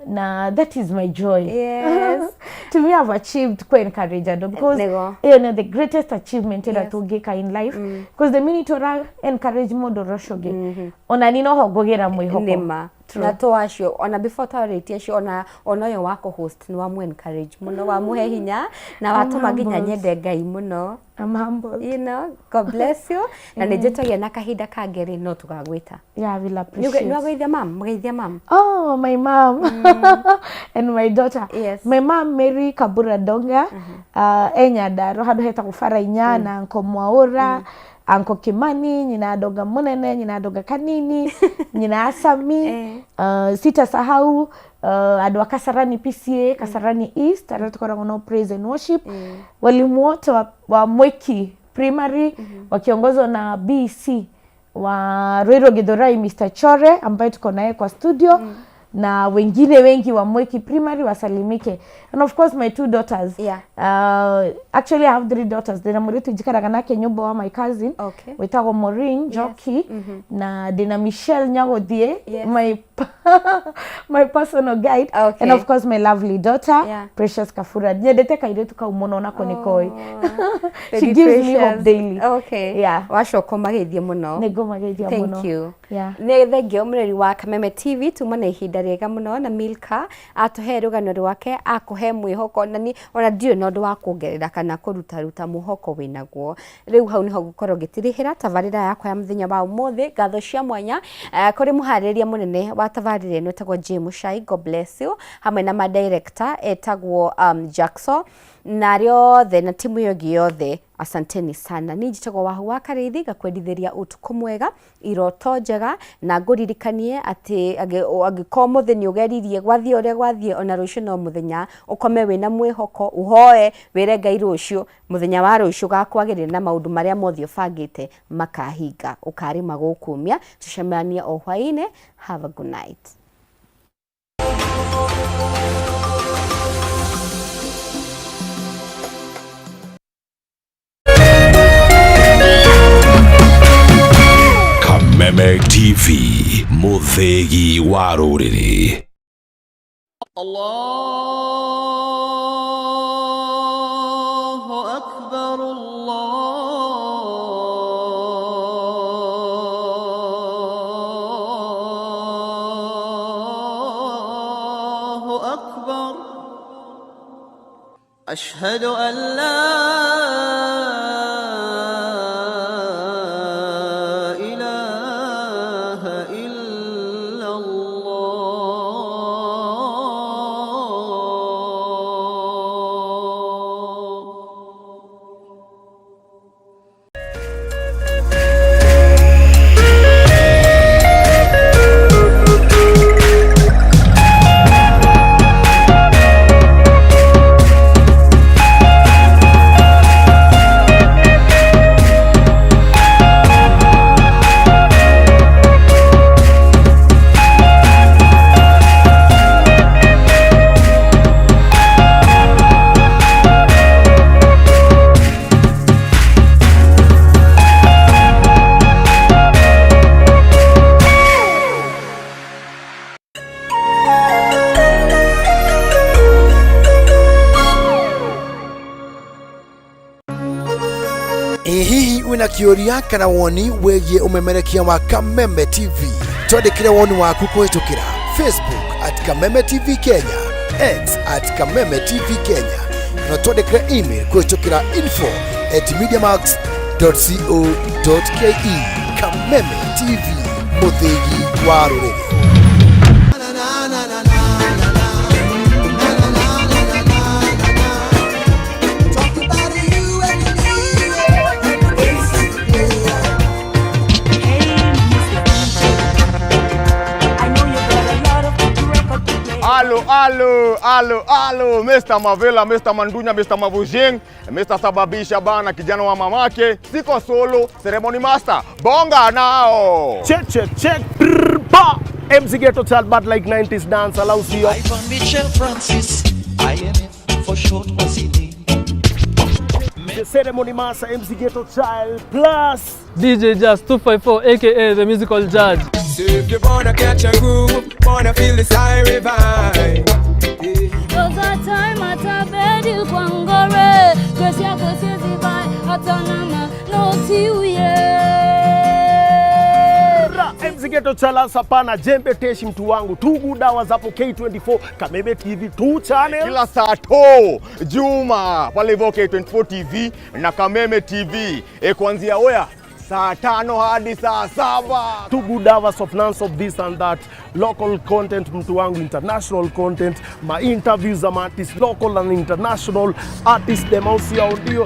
na that is my joy. Yes. To me I've achieved to encourage andu because you know the greatest achievement that ungika in life because the minute ora encourage mundu roshoge ona ni no hogogera mwihoko na to acio ona before twarĩtie acio ona yo wako host ni wa mu encourage muno wa muhe hinya na watuma nginya nyende Ngai muno. I'm humble. You know, God bless you. Na nĩnjĩtagia na kahinda kangeri no tugagwĩta. Yeah, I will appreciate. Nĩ wageithia mom, mũgeithia mom. Oh, my mom and my daughter. Yes. My mom Mary Kabura Donga, Enyadaro handu hetagwo Fara-inya na Anko Mwaura, Anko Kimani, nyina Donga Munene, nyina Donga Kanini, nyina Asami, sitasahau andũ a Kasarani PCA, Kasarani East, arĩa tũkoragwo no praise and worship. Walimu wote wa Mweki Primary wakiongozwa na BC wa Roiro Githurai Mr. Chore ambaye tuko naye kwa studio na wengine wengi wa Mweki Primary wasalimike. And of course my 2 daughters. Actually I have 3 daughters. Dina Muritu jikaraga nake nyumba wa my cousin. Wetago Maureen Joki na Dina Michelle Nyagodie, my personal guide. And of course my lovely daughter Precious Kafura. Nyendete kairetu ka umono nako nikoi. She gives me hope daily. Wacoko mageithie muno. Nego mageithia muno. Thank you. Nĩ thengio mũreri wa Kameme TV tuma na ihinda rĩega muno na Milka atuhe rũgano rwake akuhe mwĩhoko na ni ona ndio no ndũ wa kuongerera kana kũruta mũhoko wĩnaguo. Rĩu hau niho gũkorwo gĩtirĩhĩra tabarĩra yakwa ya mũthenya wa ũmũthĩ ngatho cia mwanya kũrĩ mũharĩria mũnene wa tabarĩra ĩno etagwo James Shai, God bless you, hamwe na director etagwo Jackson na riothe na timu yogi yothe asanteni sana. Ni njitagwo Wahu wa Karithi gakwendithĩria ũtukũ mwega, iroto njega na ngũririkanie atĩ angĩkorwo mũthenya ũgeririe gwathie ũrĩa gwathie ona rũciũ no mũthenya ũkome wĩna mwĩhoko, uhoe wĩre Ngai rũciũ mũthenya wa rũciũ gakwagĩrĩra na maũndũ marĩa mothe ũbangĩte makahinga, ũkarĩma gũkumia. Tucemanie o hwaĩ-inĩ. Have a good night. Kameme TV, mũthĩgi wa rũrĩrĩ. Allahu Akbar, Allahu Akbar. Ashhadu an la wina kĩũria kana woni wĩgiĩ ũmemerekia wa Kameme TV, twandĩkĩre woni waku kũhĩtũkĩra Facebook @Kameme TV Kenya, X @Kameme TV Kenya, na twandĩkĩre email kũhĩtũkĩra info@mediamax.co.ke. Kameme TV, mũthĩgi wa rũrĩrĩ. Alo, Mr. Mavela, Mr. Mandunya, Mr. Mavujing, Mr. Sababisha bana kijana wa mamake, siko solo, ceremony master, bonga nao. Check, ba. MC Ghetto Child, but like 90s dance allows you. Ivan Michel Francis, IMF for short was it? The ceremony master, MC Ghetto Child, plus DJ Jazz 254, aka the musical judge. So if you wanna catch a groove, wanna feel the siren vibe. Those are time at a bed you can go re. Cause you go see the vibe at a nama, no tea. MC Ghetto Geto Chala Sapana Jembe Teshi mtu wangu. Tugu dawa zapo K24 Kameme TV 2 channel. Kila saa to Juma pale hivyo K24 TV na Kameme TV. Kuanzia oya saa 5 hadi saa 7. Two good hours of none of this and that. Local content mtu wangu, international content, my interviews am artists, local and international artists, them also audio.